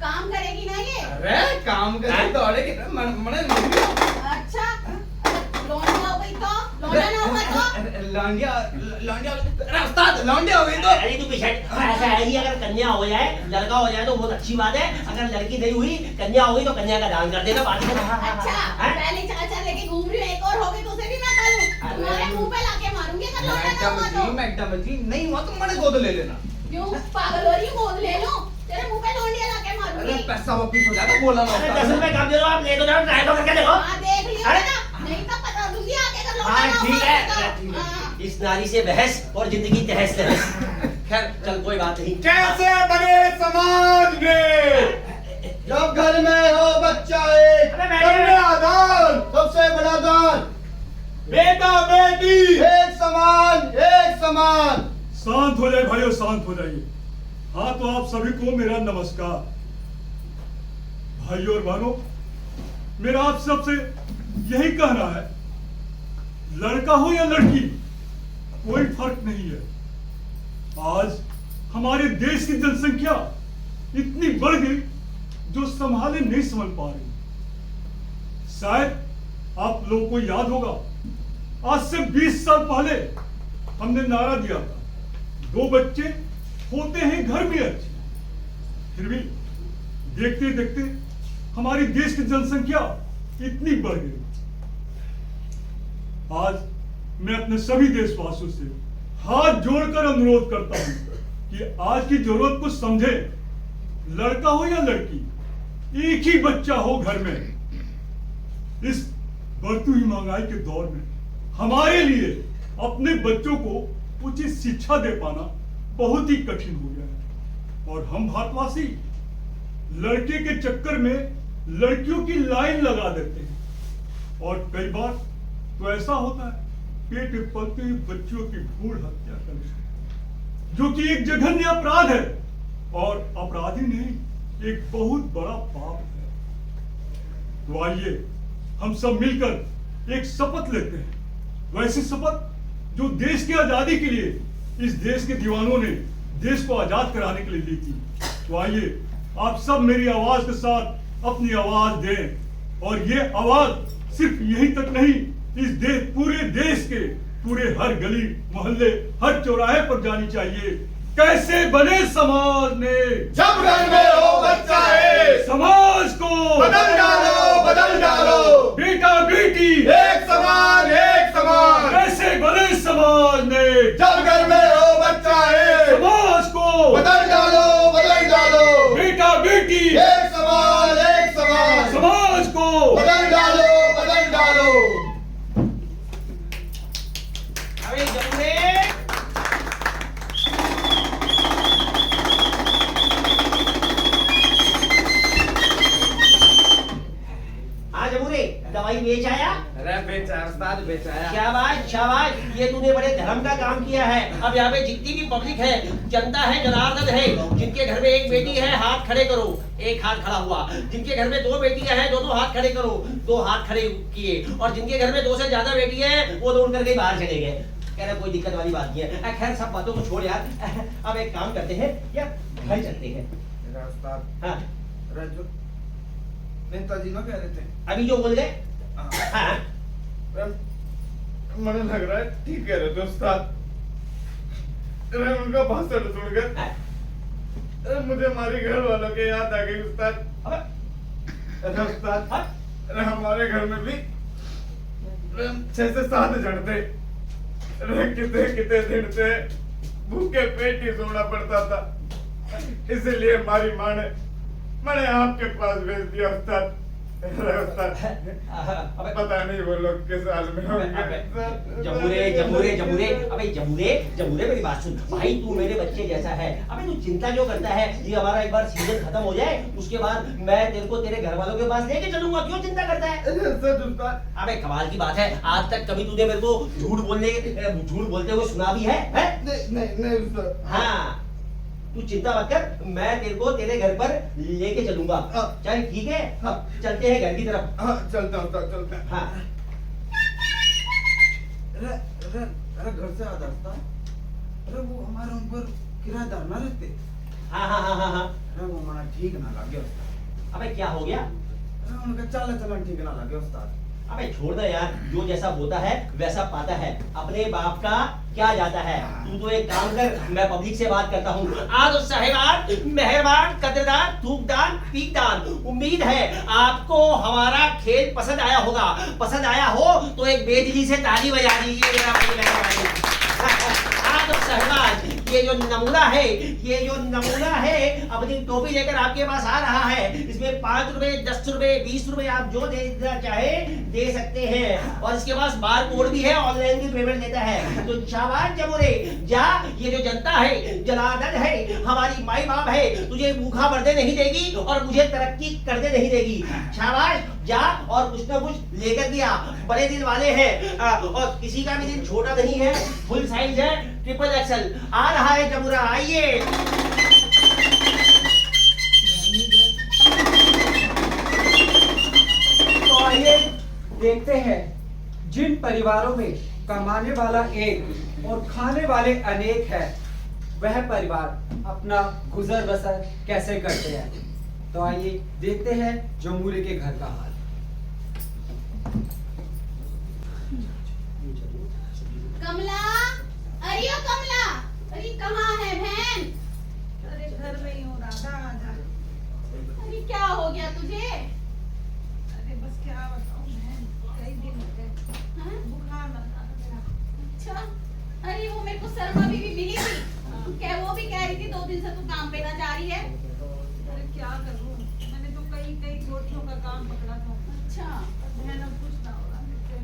काम करेगी ना ये? अरे काम करे दौड़ेगी ना, मने अच्छा, लौंडिया हो गई तो? लौंडा ना हुआ तो? लौंडिया लौंडिया, अरे उस्ताद लौंडिया हो गई तो? अरे तू पीछे, ऐसा है ही, अगर कन्या हो जाए, लड़का हो जाए तो बहुत अच्छी बात है। अगर लड़की नहीं हुई, कन्या हो गई तो कन्या का दान कर देना। बात अच्छा, पहले 4 लेके घूम रही हूँ, एक और हो गई तो उसे भी मैं करूँ? तुम्हारे मुंह पे लाके मारूंगी अगर लौंडा ना हुआ तो। मैडम जी नहीं हुआ तो मने गोद ले लेना। क्यों पागल हो रही हूँ? गोद ले लूं? तेरे मुंह पे लौंडिया लाके अरे मारूंगी। पैसा वापिस हो जाएगा, बोला ना अरे उस्ताद। 10 रुपए कम दे दो, आप ले तो जाओ, ट्राई तो करके देखो। हाँ, देख लियो अरे। ना, नहीं तो पता दूंगी आगे अगर लौंडा हाँ ना ठीक हुआ है, तो। ठीक है। हाँ। इस नारी से बहस और जिंदगी तहस तहस। खैर चल, कोई बात नहीं। कैसे बने समाज में जब घर में हो बच्चा एक अबे मैंने- कन्यादान सबसे बड़ा दान, बेटा बेटी एक समान। शांत हो जाए भाइयों, शांत हो जाइए। हाँ तो आप सभी को मेरा नमस्कार। भाइयों और बहनों, मेरा आप सबसे यही कहना है, लड़का हो या लड़की, कोई फर्क नहीं है। आज हमारे देश की जनसंख्या इतनी बढ़ गई जो संभाले नहीं समझ पा रही। शायद आप लोगों को याद होगा, आज से 20 साल पहले हमने नारा दिया था, 2 बच्चे होते हैं घर में अच्छे। फिर भी देखते देखते हमारी देश की जनसंख्या इतनी बढ़ गई। आज मैं अपने सभी देशवासियों से हाथ जोड़कर अनुरोध करता हूं कि आज की जरूरत को समझें। लड़का हो या लड़की, एक ही बच्चा हो घर में। इस बढ़ती हुई महंगाई के दौर में हमारे लिए अपने बच्चों को उचित शिक्षा दे पाना बहुत ही कठिन हो गया है। और हम भारतवासी लड़के के चक्कर में लड़कियों की लाइन लगा देते हैं, और कई बार तो ऐसा होता है पेट में पलते हुए बच्चियों की भ्रूण हत्या कर देते हैं, जो कि एक जघन्य अपराध है और अपराधी नहीं, एक बहुत बड़ा पाप है। तो आइए हम सब मिलकर एक शपथ लेते हैं, वैसी शपथ जो देश की आजादी के लिए इस देश के दीवानों ने देश को आजाद कराने के लिए ली थी। तो आइए आप सब मेरी आवाज के साथ अपनी आवाज दें, और ये आवाज सिर्फ यहीं तक नहीं, इस पूरे देश के पूरे हर गली मोहल्ले हर चौराहे पर जानी चाहिए। कैसे बने समाज में जब घर में हो बच्चा एक समाज को बदल डालो बेटा बेटी एक समान कैसे बने समाज में जब घर में हो बच्चा एक समाज को बदल डालो बेटा बेटी एक समान समाज को बदल डालो अरे जबूरे, हाँ जबूरे, दवाई बेच आया? अरे बेचाया उस्ताद, बेचाया। शाबाश शाबाश, ये तूने बड़े धर्म का काम किया है। अब यहाँ पे जितनी भी पब्लिक है, जनता है, जनार्दन है, जिनके घर में एक बेटी है हाथ खड़े करो। एक हाथ खड़ा हुआ। जिनके घर में 2 बेटियां हैं, दोनों हाथ खड़े करो। 2 हाथ खड़े किए। और जिनके घर में 2 से ज्यादा बेटी है, वो दौड़ करके बाहर चले गए। कह रहे कोई दिक्कत वाली बात नहीं है। खैर सब बातों को छोड़ यार, अब एक काम करते हैं यार, घर चलते हैं। मेरा उस्ताद, हाँ अरे जो नेताजी ना कह रहे थे, अभी जो बोल गए, हाँ मुझे लग रहा है ठीक कह रहे थे उस्ताद। अरे उनका भाषण सुनकर हाँ। अरे मुझे हमारे घर वालों के याद आ गई उस्ताद। अबे, अरे उस्ताद, हाँ? अरे हमारे घर में भी 6 से 7 जन थे। कितने कितने दिन से भूखे पेट ही सोना पड़ता था, इसलिए हमारी माँ ने मैंने आपके पास भेज दिया उस्ताद। अबे पता नहीं वो लोग किस हाल में होंगे। जमूरे जमूरे जमूरे, अबे जमूरे जमूरे मेरी बात सुन भाई, तू मेरे बच्चे जैसा है। अबे तू चिंता क्यों करता है? ये हमारा एक बार सीजन खत्म हो जाए, उसके बाद मैं तेरे को तेरे घर वालों के पास लेके चलूंगा। क्यों चिंता करता है? सच उस्ताद। अबे कमाल की बात है, आज तक कभी तूने मेरे को झूठ बोलते हुए सुना भी है? नहीं उस्ताद। हाँ, तू चिंता मत कर, मैं तेरे को तेरे घर पर लेके चलूंगा। चल ठीक है, अब चलते हैं घर की तरफ। हाँ चलता हूँ उस्ताद, चलते हैं। हाँ अरे घर से आधा उस्ताद, अरे वो हमारे ऊपर किराएदार ना रहते। हाँ हाँ हाँ हाँ हाँ। अरे वो हमारा ठीक ना लगे उस्ताद। अबे क्या हो गया? अरे उनका चाल चलन ठीक ना लगे उस्ताद। अबे छोड़ दे यार, जो जैसा बोता है वैसा पाता है। अपने बाप का क्या जाता है? तू तो एक काम कर, मैं पब्लिक से बात करता हूँ। आज साहिबान, मेहरबान, कदरदान, थूकदान, पीकदान, उम्मीद है आपको हमारा खेल पसंद आया होगा। पसंद आया हो तो एक बेदिली से ताली बजा दीजिए मेरा भाई मेहरबानी। आज साहिबान, ये जो नमूना है अपनी टोपी लेकर आपके पास आ रहा है। इसमें 5 रुपए, 10 रुपए, 20 रुपए आप जो देना चाहे दे सकते हैं। और इसके पास बार कोड भी है, ऑनलाइन भी पेमेंट लेता है। तो शाबाश जमूरे जा, ये जो जनता है, जनार्दन है, हमारी माई बाप है, तुझे भूखा मरने नहीं देगी और मुझे तरक्की करने नहीं देगी। शाबाश जा, और कुछ ना कुछ लेकर दिया। बड़े दिल वाले हैं और किसी का भी दिल छोटा नहीं है, फुल साइज है, ट्रिपल एक्सल। आ रहा है जमूरा, आइए। तो आइए देखते हैं, जिन परिवारों में कमाने वाला एक और खाने वाले अनेक है, वह परिवार अपना गुजर बसर कैसे करते हैं। तो आइए देखते हैं जमूरे के घर का हाल। कमला, अरे ओ कमला, अरे कहाँ है बहन? अरे घर में ही हूँ राधा, आजा। अरे क्या हो गया तुझे? अरे बस क्या बताऊँ बहन, कई दिन हो गए, हाँ? बुखार लगा मेरा। अच्छा, अरे वो मेरे को शर्मा बीवी मिली थी, क्या वो भी कह रही थी 2 दिन से तू काम पे ना जा रही है। अरे क्या करूँ, मैंने तो कई गोटियों का काम पकड़ा था। अच्छा, बहन अब कुछ ना हो रहा मुझसे।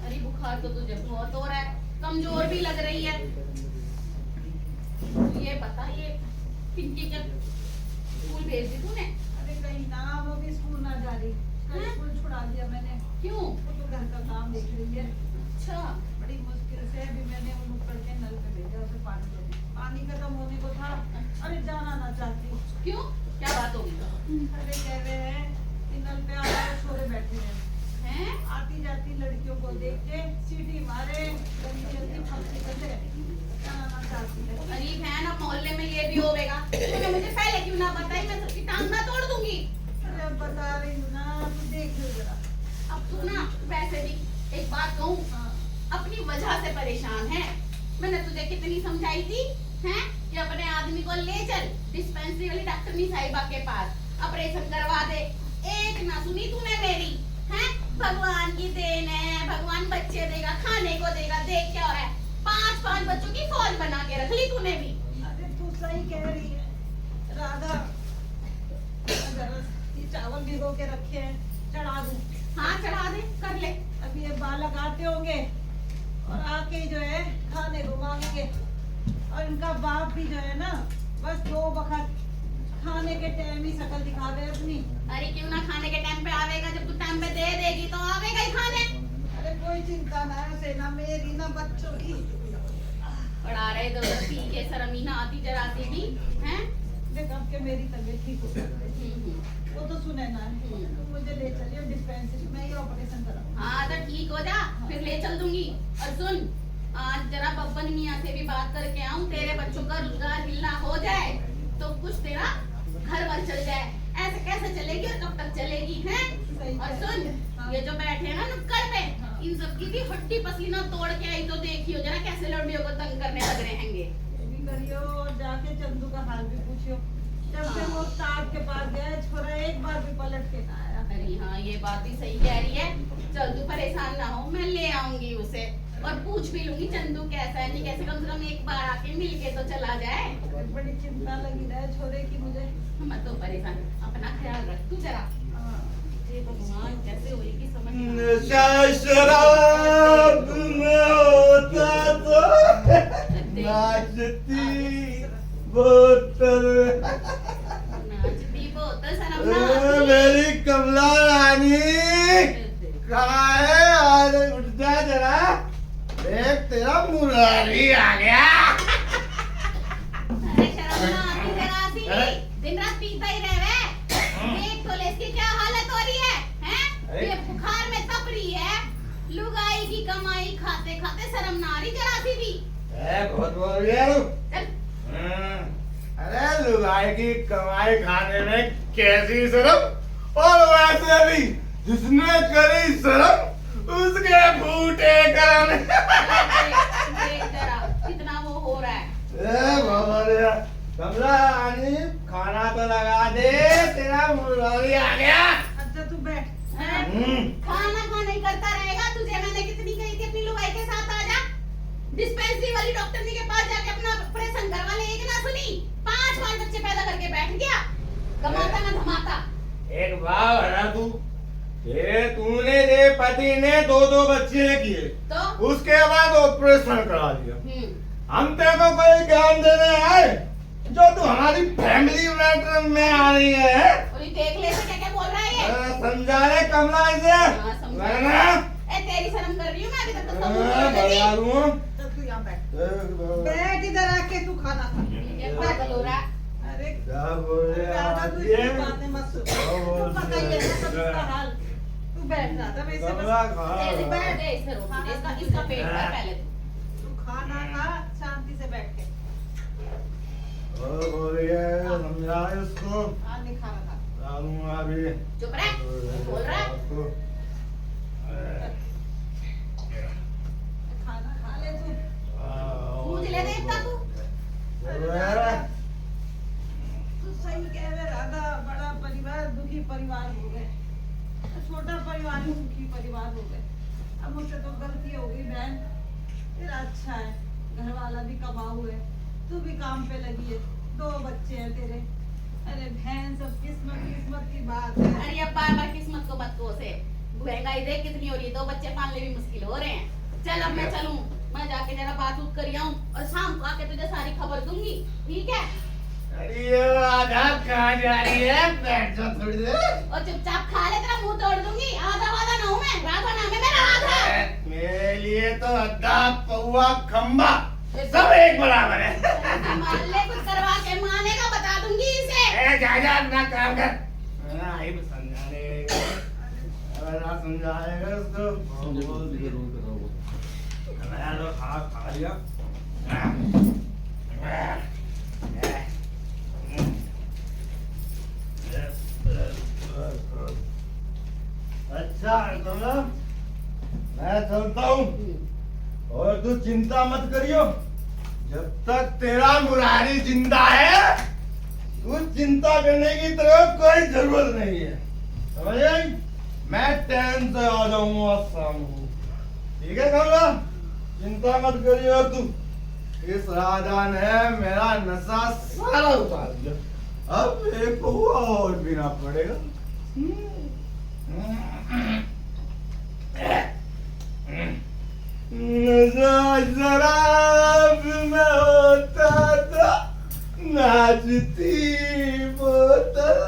अरे बुखार तो तुझे बहुत हो रहा है, कमजोर भी लग रही है। ये बता, ये पिंकी के स्कूल भेज दी तूने? अरे कहीं ना, वो भी स्कूल ना जा रही, कल हाँ? स्कूल छुड़ा दिया मैंने। क्यों? वो तो घर का काम देख रही है। अच्छा, बड़ी मुश्किल से अभी मैंने उन ऊपर के नल पे भेजा उसे पानी देने। पानी खत्म होने को था, अरे जाना ना चाहती। क्यों? क्या बात होगी? अरे कह रहे हैं कि नल पे आ छोरे बैठे हैं, आती जाती लड़कियों को देख के सीटी मारे, जल्दी जल्दी फंसी बचे, जाना ना चाहती है। अरे बहन, अब मोहल्ले में ये भी होगा, तूने मुझे पहले क्यों ना बताई? मैं सबकी टांग ना तोड़ दूंगी। अरे अब बता रही हूँ ना, तू देख लो जरा। अब तू ना वैसे भी एक बात कहूँ, अपनी वजह से परेशान है। मैंने तुझे कितनी समझाई थी हैं कि अपने आदमी को ले चल डिस्पेंसरी वाली डॉक्टरनी साहिबा के पास, ऑपरेशन करवा दे। एक ना सुनी तूने मेरी, हैं? भगवान की देन है, भगवान बच्चे देगा, खाने को देगा। देख क्या हो रहा है, 5 बच्चों की फौज बना के रख ली तूने भी। अरे तू सही कह रही है राधा, जरा ये चावल भिगो के रखे हैं, चढ़ा दूं। हाँ चढ़ा दे, कर ले। अभी ये बालक आते होंगे और आके जो है खाने को मांगेंगे, और इनका बाप भी जो है ना, बस 2 वक्त खाने के टाइम ही शकल दिखा दे अपनी। अरे क्यों ना खाने के टाइम पे आवेगा, जब तू टाइम पे दे देगी तो आवेगा ही खाने। अरे कोई चिंता ना है उसे, ना मेरी ना बच्चों की। पढ़ा रहे तो पी के शर्मीना आती जराती भी हैं। देख अब के मेरी तबीयत ठीक हो गई, वो तो सुने ना, तुम मुझे ले चलिए डिस्पेंसरी में, ही ऑपरेशन करा। हाँ तो ठीक हो जा, फिर ले चल दूंगी। और सुन, आज जरा बब्बन मियाँ से भी बात करके आऊँ, तेरे बच्चों का रोजगार मिलना हो जाए तो कुछ तेरा घर वर चल जाए। ऐसे कैसे चलेगी और कब तक चलेगी हैं? और सुन, ये जो बैठे हैं ना नुक्कड़ पे, इन सबकी भी हड्डी पसीना तोड़ के आई तो देखियो जरा कैसे लड़कियों को तंग करने लग रहे हैंगे। ये भी करियो, और जाके चंदू का हाल भी पूछियो। जब से वो ताज के पास गया, छोरा एक बार भी पलट के ना आया। अरे हाँ, ये बात भी सही कह रही है। चल तू परेशान ना हो, मैं ले से और पूछ भी लूंगी चंदू कैसा है नहीं कैसे, कम से कम एक बार आके मिल के तो चला जाए। बड़ी चिंता लगी रहे छोरे की मुझे। मत तो परेशान, अपना ख्याल रख तू जरा। ये भगवान कैसे होएगी समझ नहीं आ रहा। नशा शराब में होता तो नाचती बोतल। नाचती बोतल शर्म ना आती? मेरी कमला रानी कहाँ है? आज उठ जा जरा, देख तेरा मुरारी आ गया। अरे शर्म ना आती जरा सी, दिन रात पीता ही रहे। देख तो ले इसकी क्या हालत हो रही है, हैं? ये बुखार में तप रही है। लुगाई की कमाई खाते खाते शर्म ना आ रही जरा सी भी। बहुत बोल रही है तू। चल अरे लुगाई की कमाई खाने में कैसी शर्म, और वैसे भी जिसने करी शर्म उसके फूटे करम। देख जरा कितना वो हो रहा है। कमला रानी खाना तो लगा दे, तेरा मुरारी आ गया। अच्छा तू बैठ। हैं? खाना खा नहीं करता रहेगा, तुझे मैंने कितनी कही थी अपनी लुगाई के साथ आ जा। डिस्पेंसरी वाली डॉक्टर के पास जाके अपना ऑपरेशन करवा ले, एक ना सुनी 5 बार बच्चे पैदा करके बैठ गया, कमाता ना धमाता। एक बात है ना तू, ये तूने दे पति ने 2 बच्चे किए, तो उसके बाद ऑपरेशन करा दिया। हम तेरे को कोई ज्ञान देने आए जो तू हमारी फैमिली मैटर में आ रही है? और ये देख ले क्या क्या बोल रहा है ये। समझा रहे कमला इसे? हाँ, समझा। वरना ए तेरी शर्म कर रही हूँ मैं, अभी तक तो बता दूँ। तो तू यहाँ बैठ। बैठ इधर आके तू खाना खा। ये पागल हो रहा है। अरे क्या बोल रहे हैं ज्यादा आज तू ये? इसकी बातें मत सुन। तू पता ही है ना सब इसका हाल। तू बैठ रहा था वैसे कमला बस। खा। ऐसे बैठ दे इसे रोटी दे, इसका पेट भर पहले तू। तू खाना खा शांति से बैठ के। बोल रही है, समझा इसको। हाँ नहीं खाना खा। डालूंगा अभी। चुप रह, बोल रहा है। खाना खा ले तू। पूछ ले देखता तू। तू सही कह रहे राधा, बड़ा परिवार दुखी परिवार हो गए, छोटा परिवार ही सुखी परिवार हो गए। अब मुझसे तो गलती हो गई बहन, तेरा अच्छा है घर वाला भी कमाऊ है, तू भी काम पे लगी है, 2 बच्चे हैं तेरे। अरे बहन सब किस्मत किस्मत की बात है। अरे अब बार बार किस्मत को मत कोसे, महंगाई देख कितनी हो रही है, 2 बच्चे पालने भी मुश्किल हो रहे हैं। चल अब मैं चलूं, मैं जाके जरा बात उत कर आऊं और शाम को आके तुझे सारी खबर दूंगी, ठीक है? अरे ये राधा कहाँ जा रही है? बैठ जा थोड़ी देर। और चुपचाप खा ले, तेरा मुंह तोड़ दूंगी। आधा वादा ना हूं मैं, राधा नाम है मेरा, राधा। मेरे लिए तो अद्धा पौवा खंबा सब एक बराबर है। संभाल ले, कुछ करवा के मानेगा बता दूंगी इसे। जा अपना काम कर। आई समझाने समझाएगा उसको। मैं तो खा लिया। अच्छा कमला, मैं चलता हूँ और तू चिंता मत करियो, जब तक तेरा मुरारी जिंदा है तू चिंता करने की तरफ कोई जरूरत नहीं है, समझ आई? मैं टाइम से आ जाऊंगा शाम को, ठीक है कमला? चिंता मत करियो तू। इस राजा ने मेरा नशा सारा उतार दिया, अब एक पौवा और पीना पड़ेगा। नशा शराब में होता था, नाचती बोतल।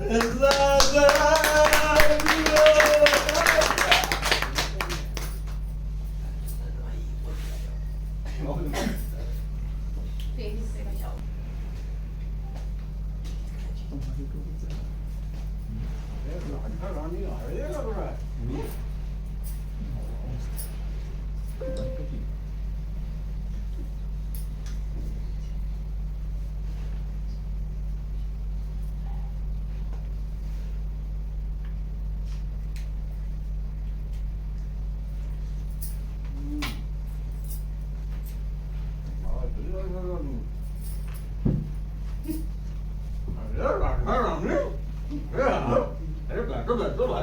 नशा शराब में होता था। तेजी से बचाओ।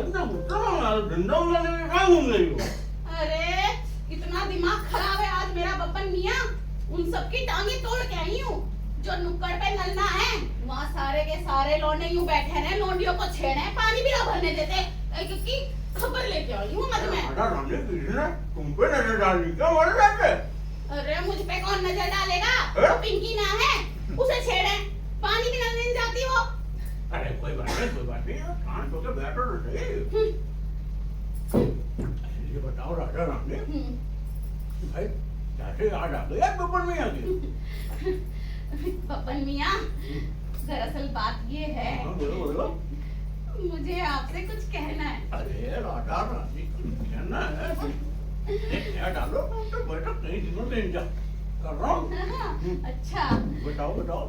इतना गुस्सा धंधा उड़ाने में कहाँ घूम रही हो? अरे इतना दिमाग खराब है आज मेरा बब्बन मियाँ। उन सबकी टांगे तोड़ के आई हूँ। जो नुक्कड़ पे नलना है वहाँ सारे के सारे लौंडे यूं बैठे हैं, लौंडियों को छेड़े हैं, पानी भी ना भरने देते, क्योंकि खबर लेके आई हूँ मत में। राधा रानी किसने तुम पे नजर डाली क्या मर जाते? अरे मुझ पे कौन नजर डालेगा? हैं? वो पिंकी ना है, उसे छेड़े, पानी भी नल नहीं जाती वो। अरे कोई बात नहीं कान तो के बैठो तो सही। ये बताओ राधा रानी भाई कैसे याद आ गया बब्बन मियाँ की? बब्बन मियाँ, दरअसल बात ये है, हाँ, बोलो मुझे आपसे कुछ कहना है। अरे राधा रानी कहना है क्या डालो तो बैठो कहीं दिनों से इंतजार कर रहा हूँ। अच्छा बताओ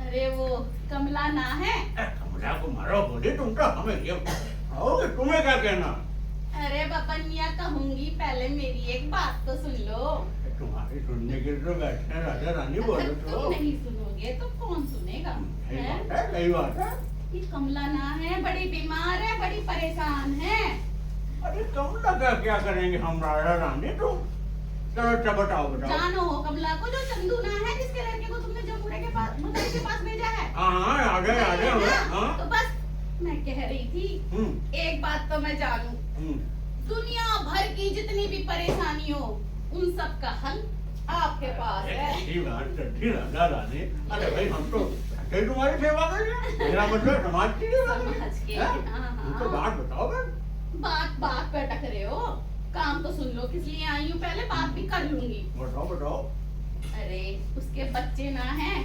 अरे वो कमला ना है? कमला को मारो बोले तुम तो हमें ये आओगे तुम्हें क्या कहना? अरे बब्बन मियाँ कहूंगी, पहले मेरी एक बात तो सुन लो। तुम्हारी सुनने के लिए तो बैठे हैं राजा रानी बोलो अगर तो। तुम नहीं सुनोगे तो कौन सुनेगा? सही बात है। ये कमला ना है, बड़ी बीमार है, बड़ी परेशान है। अरे कमला का क्या करेंगे हम राजा रानी तुम? चलो अच्छा बताओ जानो हो कमला को, जो चंदू ना है, जिसके लड़के को तुमने जमुरे के पास मुदई के पास भेजा है। हाँ आ गए हाँ। तो बस मैं कह रही थी एक बात तो मैं जानूं, दुनिया भर की जितनी भी परेशानी हो उन सब का हल आपके पास है। अच्छी बात करती राजा रानी। अरे भाई हम तो कहीं तुम्हारी सेवा करें, मेरा मतलब समाज की सेवा करें। समझ के, हैं? हाँ। तो बात बताओ बस। बात पे अटक रहे हो, काम तो सुन लो, किस लिए आई हूँ पहले बात भी कर लूंगी। बताओ। अरे उसके बच्चे ना हैं,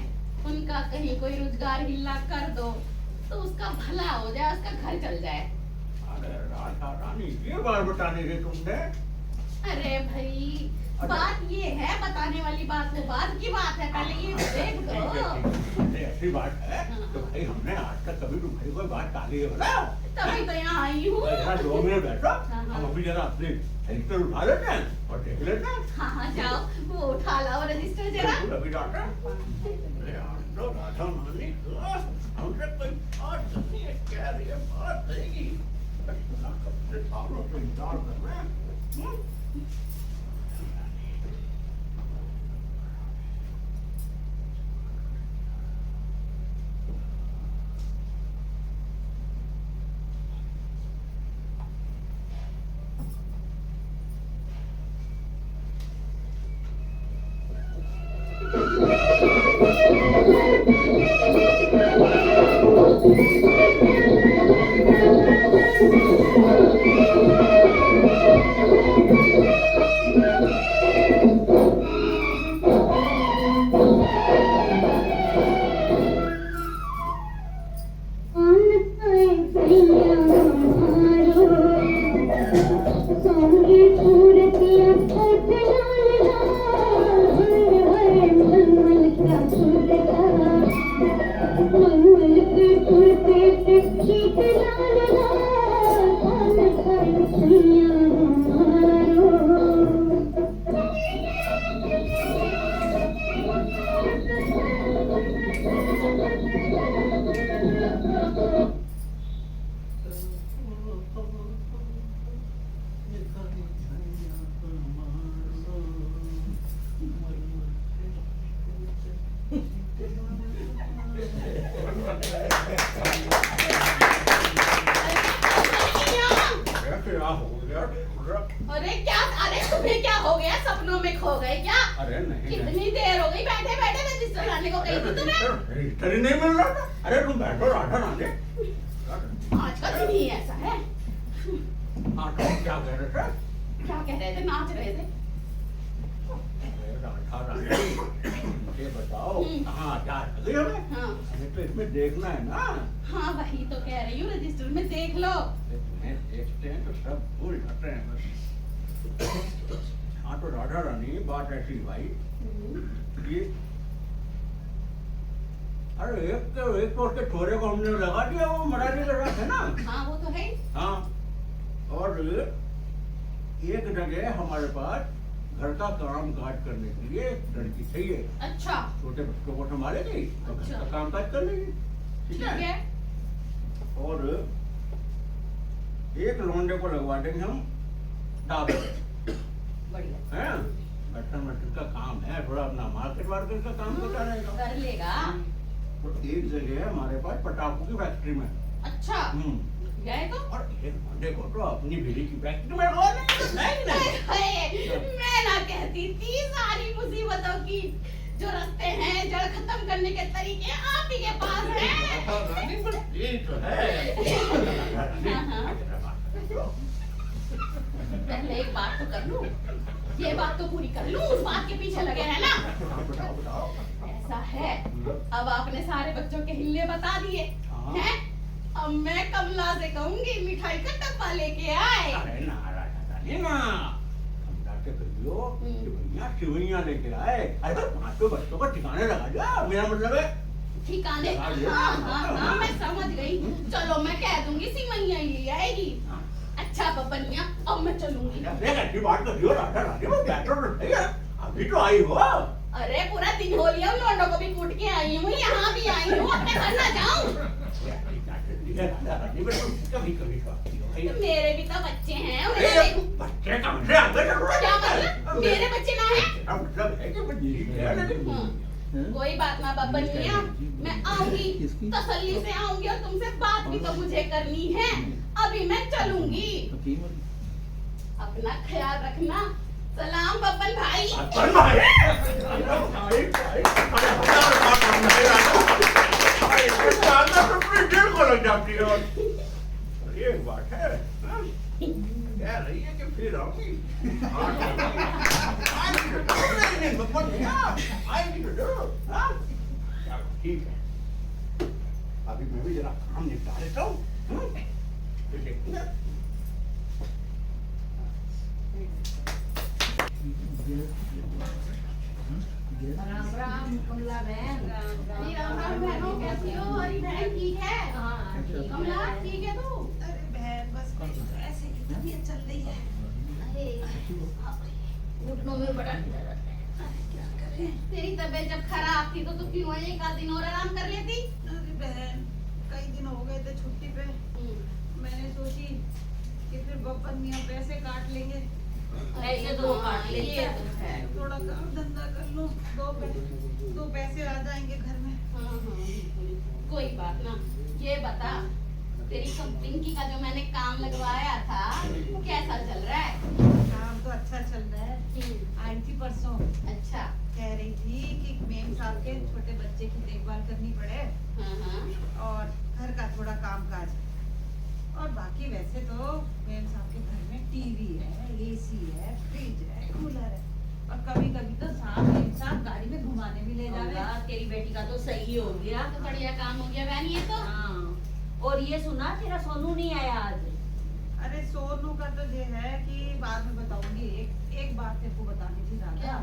उनका कहीं कोई रोजगार हिला कर दो तो उसका भला हो जाए, उसका घर चल जाए। अरे राधा रानी ये बात बताने की तुमने? अरे भाई बात ये है, बताने वाली बात वो बात की बात है, पहले ये देख दो। ऐसी बात है तो भाई हमने आज तक कभी तुम्हारी कोई बात टाली है बताओ? तभी तो यहाँ आई हूँ। जरा 2 मिनट बैठो, हाँ। हम अभी जरा अपने रजिस्टर उठा लेते हैं और देख लेते हैं। हाँ जाओ, वो उठा लाओ रजिस्टर जरा। अभी जाते हैं। अरे यार तो राधा रानी हमसे कोई बात नहीं है, कह रही है बात रहेगी। कब से सालों से इंतजार कर रहे हैं। अरे क्या, अरे तुम्हें क्या हो गया, सपनों में खो गए क्या? अरे नहीं कितनी देर हो गई बैठे बैठे, रजिस्टर लाने को गई थी तुम्हें। रजिस्टर ही नहीं मिल रहा था। अरे तुम बैठो राधा रानी। आज का दिन ही ऐसा है। हाँ तो क्या कह रहे थे? क्या कह रहे थे? नाच रहे थे। राधा रानी ये बताओ कहाँ जा रही हो? हाँ हमें तो इसमें देखना है ना। हाँ वही तो कह रही हूँ, रजिस्टर में देख लो। देखते हैं तो सब भूल जाते हैं बस। हाँ तो राधा रानी बात ऐसी भाई ये अरे एक तो उसके छोरे को हमने लगा दिया, वो मराठी लगा था ना। हाँ वो तो है। हाँ और एक जगह हमारे पास घर का काम काज करने के लिए लड़की चाहिए। अच्छा छोटे बच्चों को संभालेगी और घर अच्छा। का काम काज कर लेगी। ठीक है। है। और एक लौंडे को लगवा देंगे हम डाबर बढ़िया है। बर्तन का काम है, थोड़ा अपना मार्केट वार्केट का काम करता रहेगा। कर लेगा। तो एक जगह है हमारे पास पटाखों की फैक्ट्री में। अच्छा गए तो? और एक लौंडे को तो अपनी बीड़ी की फैक्ट्री में लगवा देंगे। मैं ना कहती थी सारी मुसीबतों की जो रास्ते हैं जड़ खत्म करने के तरीके आप ही के पास हैं। ये तो है। पहले एक बात तो कर लूं, ये बात तो पूरी कर लूं, उस बात के पीछे लगे रहना। ऐसा है, अब आपने सारे बच्चों के हिल्ले बता दिए हैं, अब मैं कमला से कहूंगी मिठाई का डब्बा लेके आए। अरे ना भैया शिवैया लेके आए। अरे पांचों बच्चों को ठिकाने लगा दिया, मेरा मतलब है ठिकाने। हाँ मैं समझ गई। चलो मैं कह दूंगी सिमैया ही ले आएगी। अच्छा बबनिया अब मैं चलूंगी। ऐसी बात कर दियो राधा रानी, वो बैठो तो सही है, अभी तो आई हो। अरे पूरा दिन हो लिया, लौंडों को भी कूट के आई हूँ, यहाँ भी आई हूँ, अपने घर ना जाऊँ। कभी कभी मेरे भी तो बच्चे हैं। बच्चे कम से आगे क्या मतलब? मेरे बच्चे ना हैं? मतलब है कि कोई बात ना बबनिया, मैं आऊंगी, तसल्ली से आऊंगी और तुमसे बात भी तो मुझे करनी है। अभी मैं चलूंगी, अपना ख्याल रखना। सलाम बब्बन भाई। एक बात है, कह रही है कि फिर आऊंगी। ठीक है, अभी मैं भी जरा काम निपटा लेता हूँ, फिर देखूंगा। राम राम कमला बहन। राम राम बहनों, कैसी हो? हरी बहन ठीक है? हाँ ठीक कमला है। ठीक है तू? अरे बहन बस ऐसे की तबीयत चल रही है। घुटनों में बड़ा दर्द है। क्या करें? तेरी तबीयत जब खराब थी तो तू क्यों एक आध दिन और आराम कर लेती? अरे बहन कई दिन हो गए थे छुट्टी पे, मैंने सोची कि फिर बब्बन मियाँ पैसे काट लेंगे, ऐसे तो काट लेते ये तो है। थोड़ा काम धंधा कर लूं, दो पैसे आ जाएंगे घर में। कोई बात ना। ये बता, तेरी पिंकी का जो मैंने काम लगवाया था वो कैसा चल रहा है? काम तो अच्छा चल रहा है। आई थी परसों, अच्छा। कह रही थी कि मेम साहब के छोटे बच्चे की देखभाल करनी पड़े और घर का थोड़ा काम काज, और बाकी वैसे तो मेम साहब के घर में टीवी है, एसी है, फ्रिज है, कूलर है, और कभी कभी तो साहब मेम साहब गाड़ी में घुमाने भी ले जावे। तेरी बेटी का तो सही हो गया। तो बढ़िया काम हो गया बहन ये तो। हाँ, और ये सुना तेरा सोनू नहीं आया आज? अरे सोनू का तो ये है कि बाद में बताऊंगी। एक बात तेरे को बतानी थी राधा। क्या?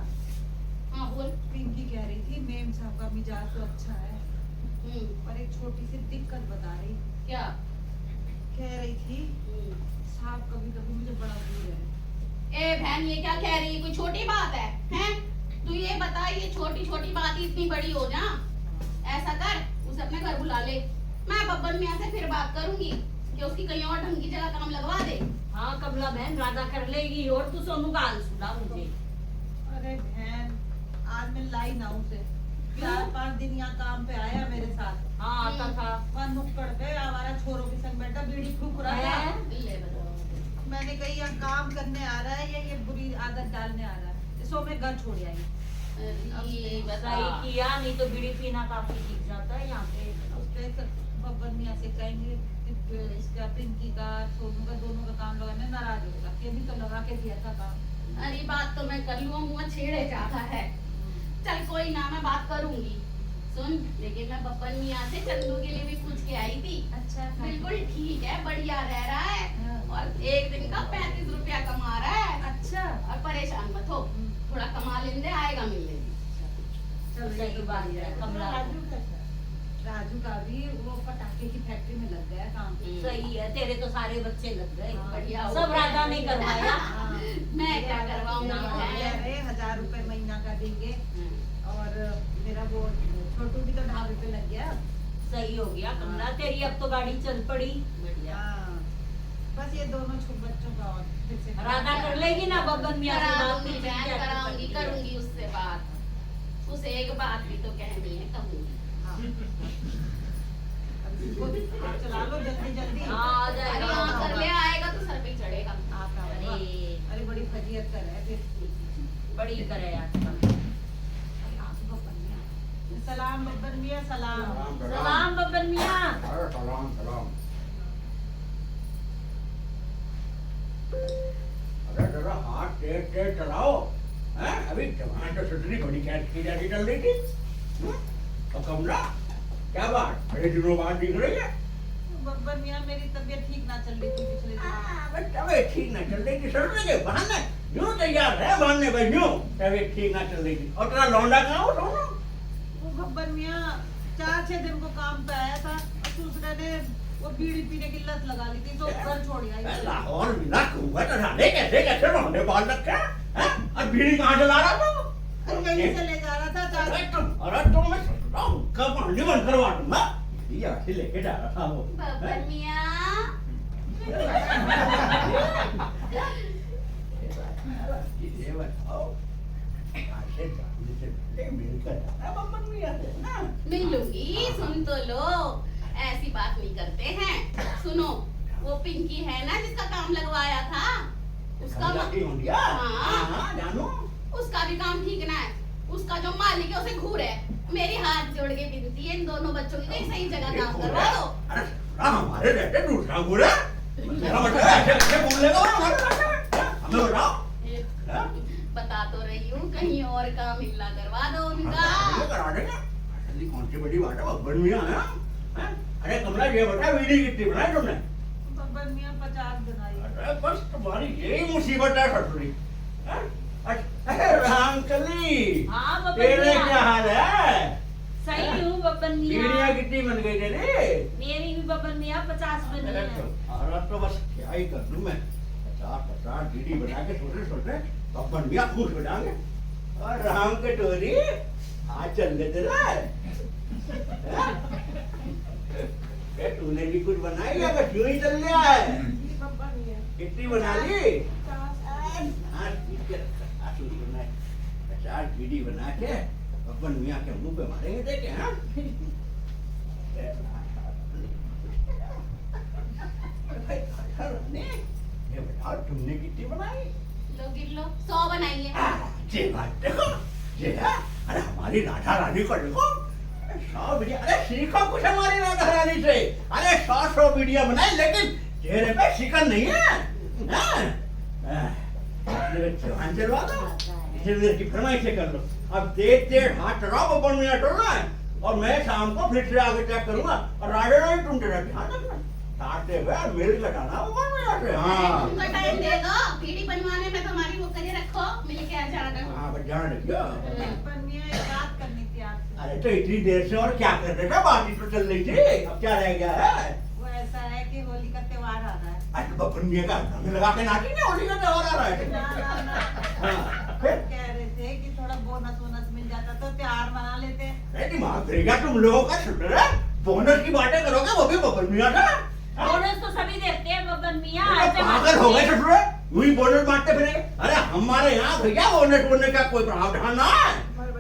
हाँ बोल। पिंकी कह रही थी मेम साहब का मिजाज तो अच्छा है, पर एक छोटी सी दिक्कत बता रही। क्या? कह रही थी साहब कभी कभी मुझे बड़ा दूर है। ए बहन ये क्या कह रही है? कोई छोटी बात है? हैं? तू ये बता, ये छोटी छोटी बात ही इतनी बड़ी हो जा। ऐसा कर, उसे अपने घर बुला ले, मैं बब्बन मियाँ से फिर बात करूंगी कि उसकी कहीं और ढंग की जगह काम लगवा दे। हाँ कमला बहन, राधा कर लेगी। और तू सोनू का हाल सुना मुझे। अरे बहन आज मैं लाई ना उसे, 4-5 दिन यहाँ काम पे आया मेरे साथ। हाँ आता था। वहाँ नुक्कड़ पे आवारा छोरों के संग बैठा बीड़ी फूक रहा था। ले बताओ। मैंने कही यहाँ काम करने आ रहा है या ये बुरी आदत डालने आ रहा है, इसको मैं घर छोड़ आई। ये बता। सही किया, नहीं तो बीड़ी पीना काफी सीख जाता है यहाँ पे। उसके बब्बन मियाँ से कहेंगे कि इसका पिंकी का सोनू का दोनों का काम लगाने नाराज होगा कि अभी तो लगा के दिया था काम। अरे बात तो मैं कर लूँ, मुँह छेड़े जाता है। चल कोई ना, मैं बात करूंगी। सुन, लेकिन मैं बब्बन मियाँ से चंदू के लिए भी पूछ के आई थी। अच्छा बिल्कुल ठीक है, बढ़िया रह रहा है और एक दिन का 35 रुपया कमा रहा है। अच्छा और परेशान मत हो, थोड़ा कमा लेंगे, आएगा मिलने। चल सही बात है कमला। राजू का भी वो पटाखे की फैक्ट्री में लग गया काम। सही है, तेरे तो सारे बच्चे लग गए। हाँ, बढ़िया हो सब गया। राधा ने करवाया। हाँ। मैं क्या करवाऊंगी? अरे 1000 रुपए महीना का देंगे, और मेरा वो छोटू भी तो ढाबे पे लग गया। सही हो गया कमला, तेरी अब तो गाड़ी चल पड़ी। बढ़िया। हाँ, बस ये दोनों बच्चों का और फिर से राधा कर लेगी ना बब्बन मियाँ से करा बात दूंगी फिर मैं, क्या कर कराऊंगी, सकती है? करूंगी उससे बात। उसे एक बात भी तो कहनी है, कहूंगी। आप चला लो जल्दी जल्दी। हाँ, आ अरे जाएगा। हाँ, कर ले, आएगा तो सर पे चढ़ेगा। अरे अरे बड़ी फजीयत कर है फिर। बड़ी करे आजकल। सलाम बब्बर मियाँ, सलाम। सलाम बब्बन मियाँ। अरे सलाम सलाम। अरे जरा हाथ तेज तेज चलाओ। हैं? अभी जवान तो सुधरी बड़ी कैद की जाती चल रही थी। और कमला क्या बात, बड़े दिनों बाद दिख रही है। बब्बर मियाँ मेरी तबीयत ठीक ना चल रही थी पिछले दिनों। बस तबीयत ठीक ना चल रही थी, सर लगे बहाने यूं तैयार है बहाने भाई यूं तबीयत ठीक ना चल रही थी। और तेरा लौंडा कहाँ हो सोनू? वो बब्बर मियाँ 4-6 दिन को काम पे आया था और दूसरे ने वो बीड़ी पीने की लत लगा ली थी तो घर छोड़ गया। लाहौर मिला कुआ तो डाले कैसे कैसे लौंडे बाल रखे हैं? और बीड़ी कहाँ से ला रहा था? कहीं से ले जा रहा था अरे तुम मैं कब पानी बंद करवा दूंगा। ये ऐसे लेके जा रहा था वो। बब्बर मियाँ, ये बताओ ऐसे जाने से पहले मिलकर जाना बब्बर मियाँ से ना। मिल लूंगी, सुन तो लो, ऐसी बात नहीं करते हैं। सुनो, वो पिंकी है ना जिसका काम लगवाया था, उसका जाती हूँ क्या? हाँ। हाँ जानू। उसका भी काम ठीक ना है। उसका जो मालिक है उसे घूर है। मेरी हाथ जोड़ के विनती है, इन दोनों बच्चों की कहीं सही जगह काम करवा दो। अरे हमारे रहते दूसरा घूरा। मेरा मतलब ऐसे कैसे बोल लेगा वो हमारे रहते? हमें बताओ। हाँ? बता तो रही हूँ, कहीं और काम मिलना करवा दो उनका। हाँ, करा देंगे। ऐसी कौन सी बड़ी बात है बब्बर मियाँ है? हैं? अरे कमला ये बता वीडियो कितनी बनाई तुमने? बब्बर मियाँ 50 बनाई। अरे बस तुम्हारी यही मुसीबत है ससुरी। हैं? अरे रामकली, हाँ बब्बन तेरे क्या मियाँ। हाल है? सही हूँ बब्बन बीड़ियाँ मियाँ। कितनी बन गई तेरी? मेरी भी बब्बन मियाँ 50 बनी है। अरे तो बस क्या ही कर दूं मैं। 50 बीड़ी बना के सोचे बब्बर मियाँ खुश हो जाएंगे। और राम के टोरी आज चल ले तेरा। क्या तूने भी कुछ बनाई या बस यूं ही चल लिया है? बब्बर मियाँ कितनी बना ली? 50 बीड़ी बना के बब्बर मियाँ के मुंह पे मारेंगे देखे हाँ? ये बताओ तुमने कितनी बनाई? लो गिर लो, 100 बनाई है। ये बात देखो, ये है अरे हमारी राधा रानी को देखो 100 वीडियो। अरे सीखो कुछ हमारी राधा रानी से। अरे 100 वीडियो बनाई लेकिन चेहरे पे शिकन नहीं है। जवान चलवा दो, इसे देर की फरमाइशें कर लो। अब देख हाथ चढ़ाओ बब्बर मियाँ टोलना है और मैं शाम को फिर से आगे चेक करूंगा। और राधा रानी तुम तेरा ध्यान रखना, काटते हुए मिल कटाना बब्बर मियाँ से। हाँ तुमको टाइम दे दो, बीड़ी बनवाने में तुम्हारी वो करे रखो, मिल के आ जाना। हाँ बस ध्यान रखियो। बब्बर मियाँ एक बात करनी थी आपसे। अरे तो इतनी देर से और क्या कर रहे थे? बात ही तो चल रही थी, अब क्या रह गया है? वो ऐसा है कि होली का त्योहार आ रहा है। अरे बब्बर मियाँ का रंग लगा के नाची नहीं, होली का त्योहार आ रहा है। ना ना ना हाँ, फिर? कह रहे थे कि थोड़ा बोनस वोनस मिल जाता तो त्योहार मना लेते। अरे दिमाग फिरेगा तुम लोगों का शुक्र है। बोनस की बातें करोगे वो भी बब्बर मियाँ से? हाँ? बोनस तो सभी देते हैं बब्बन मियाँ। अरे ऐसे पागल हो गए ससुरे, यूं ही बोनस बांटते फिरेंगे। अरे हमारे यहाँ भैया बोनस बोलने का कोई प्रावधान ना है।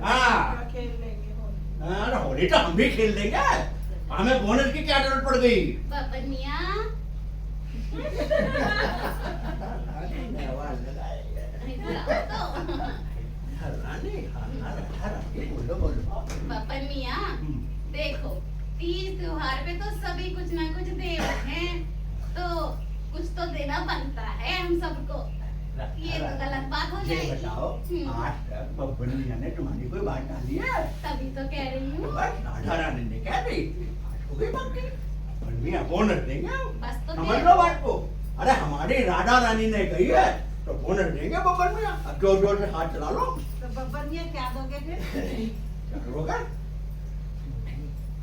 हाँ खेल लेंगे होली। अरे होली तो हम भी खेल लेंगे, हमें बोनस की क्या जरूरत पड़ गई? बब्बर मियाँ, इधर आओ तो। बब्बर मियाँ, देखो 30 त्योहार पे तो सभी कुछ ना कुछ दे रहे हैं, तो कुछ तो देना बनता है हम सबको। ये तो गलत बात हो ये जाएगी। बताओ आज तक बब्बर मियाँ ने तुम्हारी कोई बात डाली है? तभी तो कह रही हूँ। बस राधा रानी ने कह दी, आज हो गई बात की। बब्बर मियाँ बोनस देंगे, बस तो समझ दे लो बात को। अरे हमारी राधा रानी ने कही है तो बोनस देंगे बब्बर मियाँ। अब जोर जोर से हाथ चला लो। तो बब्बर मियाँ क्या दोगे फिर? क्या करोगे?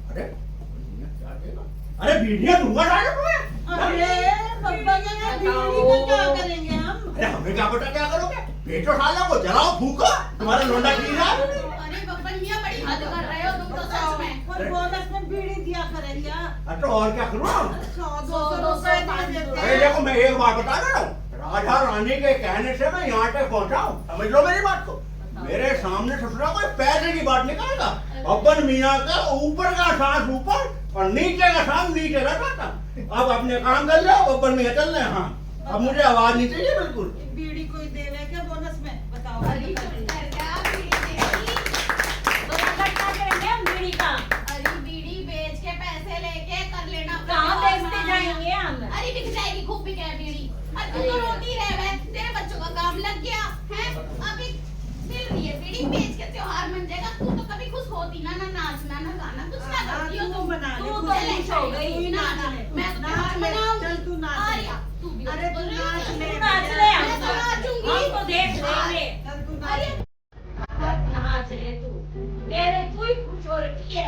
अरे बब्बर मियाँ क्या देगा? अरे बीड़ियाँ दूंगा राजा तुम्हें। अरे बब्बर मियाँ बीड़ी का क्या करेंगे हम? अरे हमें क्या पता क्या करोगे? बेचो साला को, जलाओ फूको, तुम्हारा लोंडा की है। अरे बब्बर मियाँ बड़ी हद कर रहे हो तुम तो सच में। और बोनस में बीड़ी दिया करें क्या? तो और क्या करूँ? 100-200 अरे रुपए देखो, मैं एक बात बता रहा हूँ, राधा रानी के कहने से मैं यहाँ तक पहुँचा हूँ, समझ लो मेरी बात को। मेरे सामने ससुरा कोई पैसे की बात नहीं करेगा। अपन मियाँ का ऊपर का सांस ऊपर और नीचे का सांस नीचे रखा। अब अपने काम कर लो, अपन मियाँ चल रहे हैं। हाँ, अब मुझे आवाज नहीं चाहिए बिल्कुल। बीड़ी कोई देवे क्या बोनस में, बताओ। अरे चुप कर जा, बीड़ी देगी। तो क्या करेंगे हम बीड़ी का? अरे बीड़ी बेच के पैसे लेके कर लेना। कहाँ बेचते जाएंगे हम? अरे बिक जाएगी, खूब बिके बीड़ी। और तू तो रोती रह बे, तेरे बच्चों का काम लग गया है। अभी मिल रही है बीड़ी बेच के, त्योहार मन जाएगा। तू तो कभी खुश होती ना, ना नाचना ना गाना कुछ ना करती हो तुम। तू तो खुश हो गई। ना ना, मैं तो त्योहार मनाऊंगी। चल तू नाच ले। आर्या, तू भी अरे तू नाच ले। तू नाच ले, मैं तो नाचूंगी। हम तो देख लेंगे। चल तू नाच अरे ले। नाच ले तू, तेरे तू ही खुश हो रही है।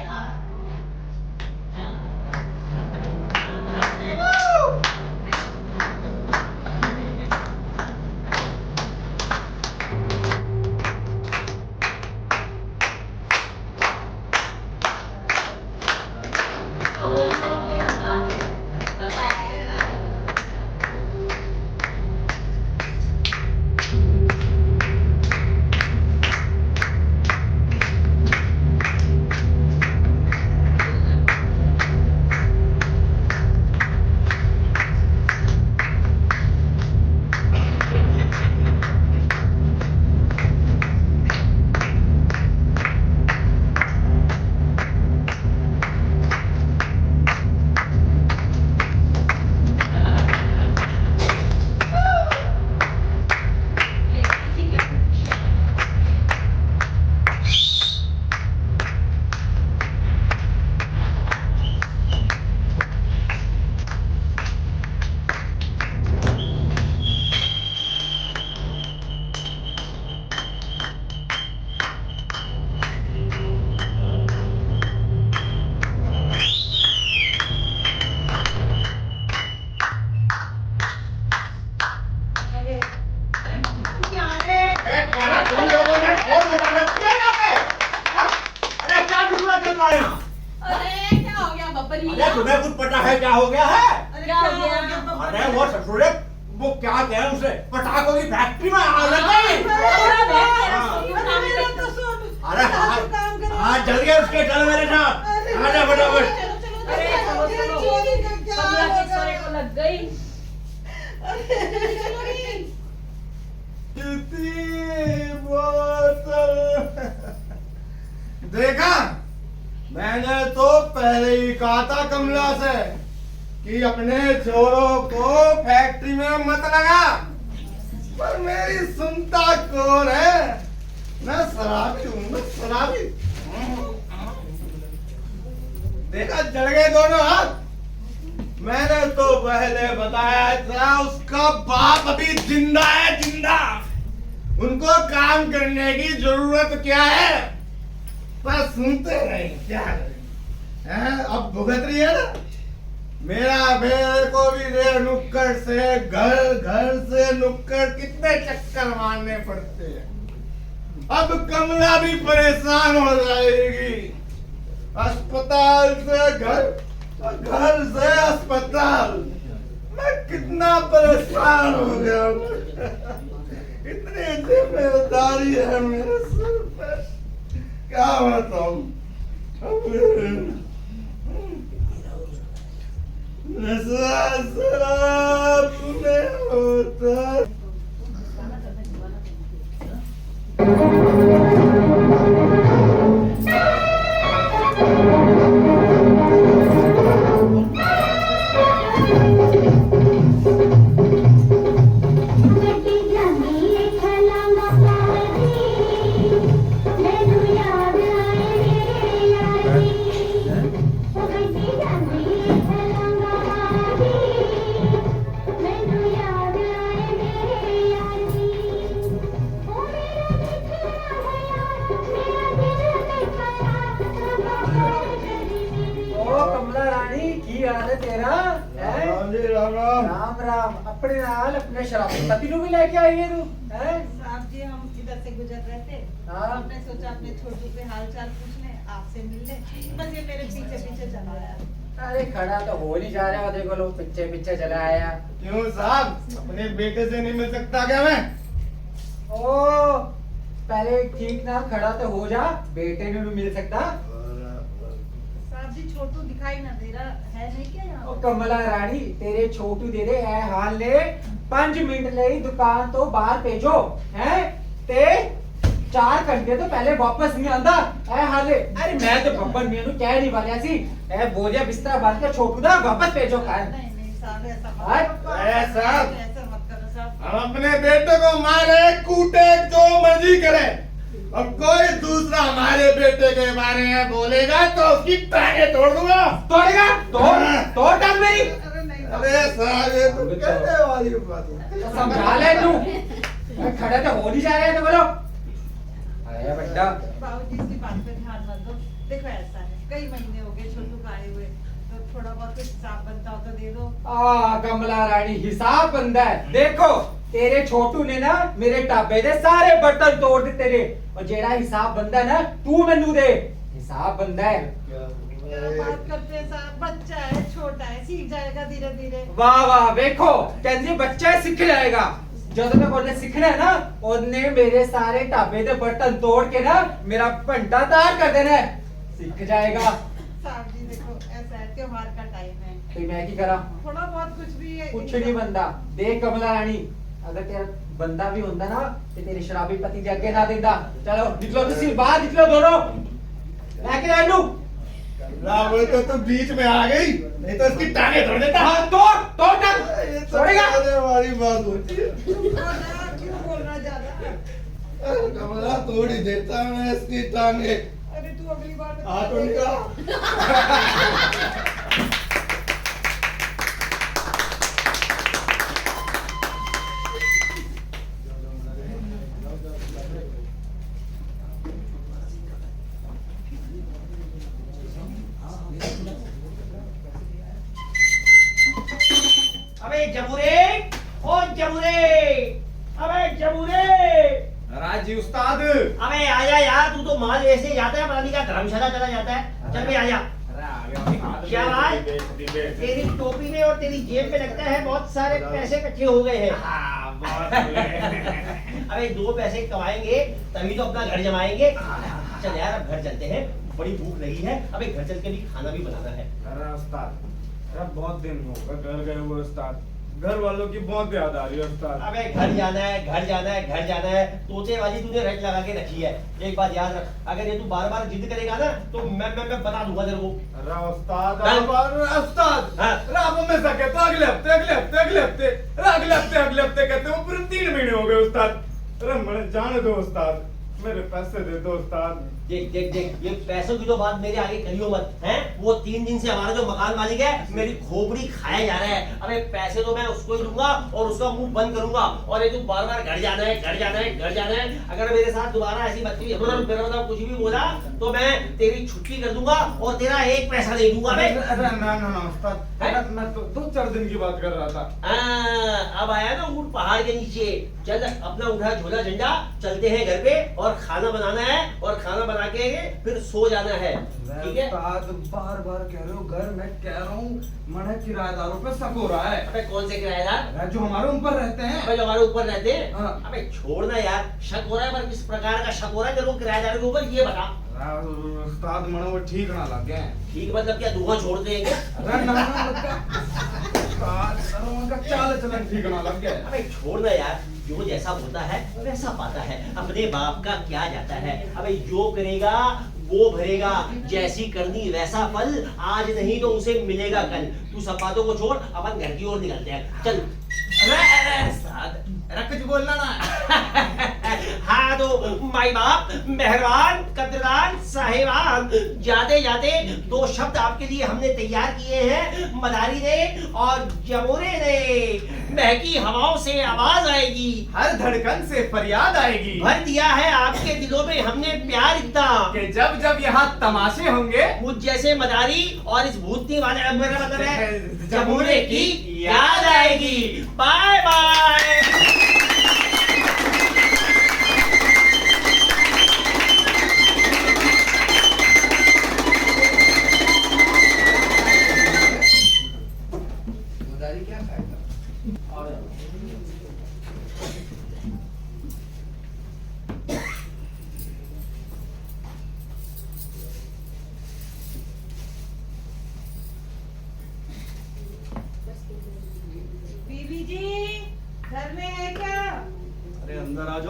तुम लोगों ने कौन मुबारक किया यहाँ पे? अरे क्या दुश्मन चल रहा है यहाँ? अरे क्या हो गया बब्बरी? अरे तुम्हें कुछ पता है क्या हो गया है? अरे क्या क्या हो हो गया? गया? अरे वो ससुरे, वो क्या कहें उसे, पटाखों की फैक्ट्री में आग लग गई। मेरा तो सुन। अरे हाँ, काम करो। हाँ जल्दी उसके, चल मेरे साथ, आजा फटाफट। अरे चलो चलो, चोरी का क्या कमला के होगा? सोरे को लग गई। देखा, मैंने तो पहले ही कहा था कमला से कि अपने चोरों को फैक्ट्री में मत लगा, पर मेरी सुनता कौन है? मैं शराबी हूँ, मैं शराबी। देखा, जल गए दोनों हाथ। मैंने तो पहले बताया था उसका बाप अभी जिंदा है, जिंदा। उनको काम करने की जरूरत क्या है, पर सुनते नहीं, क्या करें? अब भुगत रही है ना। मेरा मेरे को भी रे नुक्कड़ से घर, घर से नुक्कड़ कितने चक्कर मारने पड़ते हैं। अब कमला भी परेशान हो जाएगी। अस्पताल से घर, घर से अस्पताल, मैं कितना परेशान हो गया हूँ। इतनी जिम्मेदारी है मेरे सर पर, क्या बताऊं। नशा शराब में होता। राम राम। अपने नाल अपने शराबी पति को भी लेके आई है तू, हैं? साहब जी, हम इधर से गुजर रहे थे। हाँ। हमने सोचा अपने छोटू पे हाल चाल पूछ ले, आपसे मिल ले, बस ये मेरे पीछे पीछे चला आया। अरे खड़ा तो हो नहीं जा रहा, देखो लोग पीछे पीछे चला आया। क्यों साहब, अपने बेटे से नहीं मिल सकता क्या मैं? ओ पहले ठीक ना खड़ा तो हो जा, बेटे ने भी मिल सकता। साहब जी छोटू दिखाई ना दे रहा है नहीं क्या यहाँ ओ कमला रानी तेरे छोटू दे दे ऐ हाल ले 5 मिनट ले दुकान तो बाहर भेजो हैं ते 4 घंटे तो पहले वापस नहीं आंदा ऐ हाल ले। अरे मैं तो बब्बर मियां नु कह नहीं वालिया सी ऐ बोलिया बिस्तरा बांध के छोटू दा वापस भेजो खाए। नहीं साहब ऐसा मत हाय। करो। अरे साहब। ऐसा मत करो साहब। हम अपने बेटे को मारे कूटे जो मर्जी करे, अब कोई दूसरा हमारे बेटे के बारे में बोलेगा तो उसकी टांगे तोड़ दूंगा। तोड़ेगा तोड़ टांग मेरी। अरे नहीं अरे साहब ये तो कहने वाली बात है। तो समझा ले तू, मैं खड़ा तो हो नहीं जा रहा है तो बोलो। अरे बेटा बाबूजी इसकी बात पे ध्यान मत दो। देखो ऐसा है कई महीने हो गए छोटू का आए हुए, तो थोड़ा बहुत कुछ हिसाब बनता हो तो दे दो। कमला रानी हिसाब बंदा है। देखो तेरे छोटू ने ना मेरे टाबे दे सारे बर्तन तोड़ दिते ने, और जेड़ा हिसाब बंदा है ना तू मेनू दे, हिसाब बंदा है। क्या बात करते हैं साहब, बच्चा है छोटा है सीख जाएगा धीरे धीरे। वाह वाह देखो कहती बच्चा सीख जाएगा, जब तक उसने सीखना है ना उसने मेरे सारे टाबे दे बर्तन तोड़ के ना मेरा भंटा तार कर देना है, सीख जाएगा। साहब जी देखो ऐसा है त्योहार का टाइम है, तो मैं की करा, थोड़ा बहुत कुछ भी है। कुछ नहीं बंदा। देख कमला रानी अगर तेरा बंदा भी होता ना तो तेरी शराबी पति के आगे ना देता। चलो निकलो तुसी बाहर निकलो दोनों, लेके आ लू। रावण तो बीच में आ गई, नहीं तो इसकी टांगे तोड़ देता। हाँ तोड़ टांग तोड़ेगा। कहने वाली बात होती है। क्यों बोल रहा ज्यादा? कमला तोड़ ही देता मैं इसकी टांगे। अरे तू अगली बार हाथ उनका। अबे जबूरे, ओ जबूरे, अबे जबूरे। राजी उस्ताद। अबे आजा यार, तू तो माल ऐसे जाता है, पता नहीं क्या धर्मशाला चला जाता है। चल बे आजा। क्या बात? तेरी टोपी में और तेरी जेब में लगता है बहुत सारे पैसे इकट्ठे हो गए हैं। अबे 2 पैसे कमाएंगे तभी तो अपना घर जमाएंगे। चल यार अब घर चलते हैं, बड़ी भूख लगी है। अबे घर चल के भी खाना भी बनाना है। अरे उस्ताद, अरे बहुत दिन हो गए घर गए हुए उस्ताद, घर वालों की बहुत याद आ रही है उस्ताद। अबे घर जाना है, घर जाना है, घर जाना है, तोते वाली तूने रट लगा के रखी है। एक बात याद रख, अगर ये तू बार बार जिद करेगा ना तो मैं बता दूंगा तेरे को। अरे उस्ताद, हाँ। उस्ताद, हाँ। अरे आप हमेशा कहते हो अगले हफ्ते अगले हफ्ते अगले हफ्ते, अगले हफ्ते कहते हो, पूरे 3 महीने हो गए उस्ताद। अरे मैंने जाने दो उस्ताद, मेरे पैसे दे दो उस्ताद। देख देख देख, ये पैसों की तो बात मेरे आगे करियो मत, हैं? वो 3 दिन से हमारा जो मकान मालिक है मेरी खोपड़ी खाया जा रहा है। अबे पैसे तो मैं उसको ही दूंगा और उसका मुंह बंद करूंगा। और ये तू बार बार घर जाना है, घर जाना है, घर जाना है, अगर मेरे साथ दोबारा ऐसी बच्ची कुछ भी बोला तो मैं तेरी छुट्टी कर दूंगा और तेरा 1 पैसा नहीं दूंगा। अरे ना उस्ताद, मैं तो 2-4 दिन की बात कर रहा था। अब आया ना ऊँट पहाड़ के नीचे। चल अपना उठा झोला झंडा, चलते हैं घर पे और खाना बनाना है, और खाना बना के फिर सो जाना है, ठीक है? बार बार कह रहे हो घर, मैं कह रहा हूँ मैंने किराएदारों पे शक हो रहा है। अबे कौन से किराएदार? जो हमारे ऊपर रहते हैं। अबे जो हमारे ऊपर रहते हैं? हाँ। अबे छोड़ना यार, शक हो रहा है पर किस प्रकार का शक हो रहा है तेरे को किराएदारों के ऊपर, ये बता। उस्ताद मनो वो ठीक ना लगे। ठीक मतलब क्या, धुआं छोड़ देंगे? अरे ना उस्ताद, उनका चाल चलन ठीक ना लग गया। अबे छोड़ना यार, जो जैसा होता है वैसा पाता है, अपने बाप का क्या जाता है। अबे जो करेगा वो भरेगा, जैसी करनी वैसा फल, आज नहीं तो उसे मिलेगा कल। तू सब बातों को छोड़, अपन घर की ओर निकलते हैं, चल। कुछ बोलना ना। हाँ तो माई बाप, मेहरबान, कदरदान, साहिबान, जाते जाते 2 शब्द आपके लिए हमने तैयार किए हैं। मदारी ने और जमोरे ने। महकी हवाओं से आवाज आएगी, हर धड़कन से फरियाद आएगी। भर दिया है आपके दिलों में हमने प्यार इतना कि जब जब यहाँ तमाशे होंगे, मुझ जैसे मदारी और इस भूतनी वाले मेरा मतलब है जमोरे की याद आएगी। Bye bye.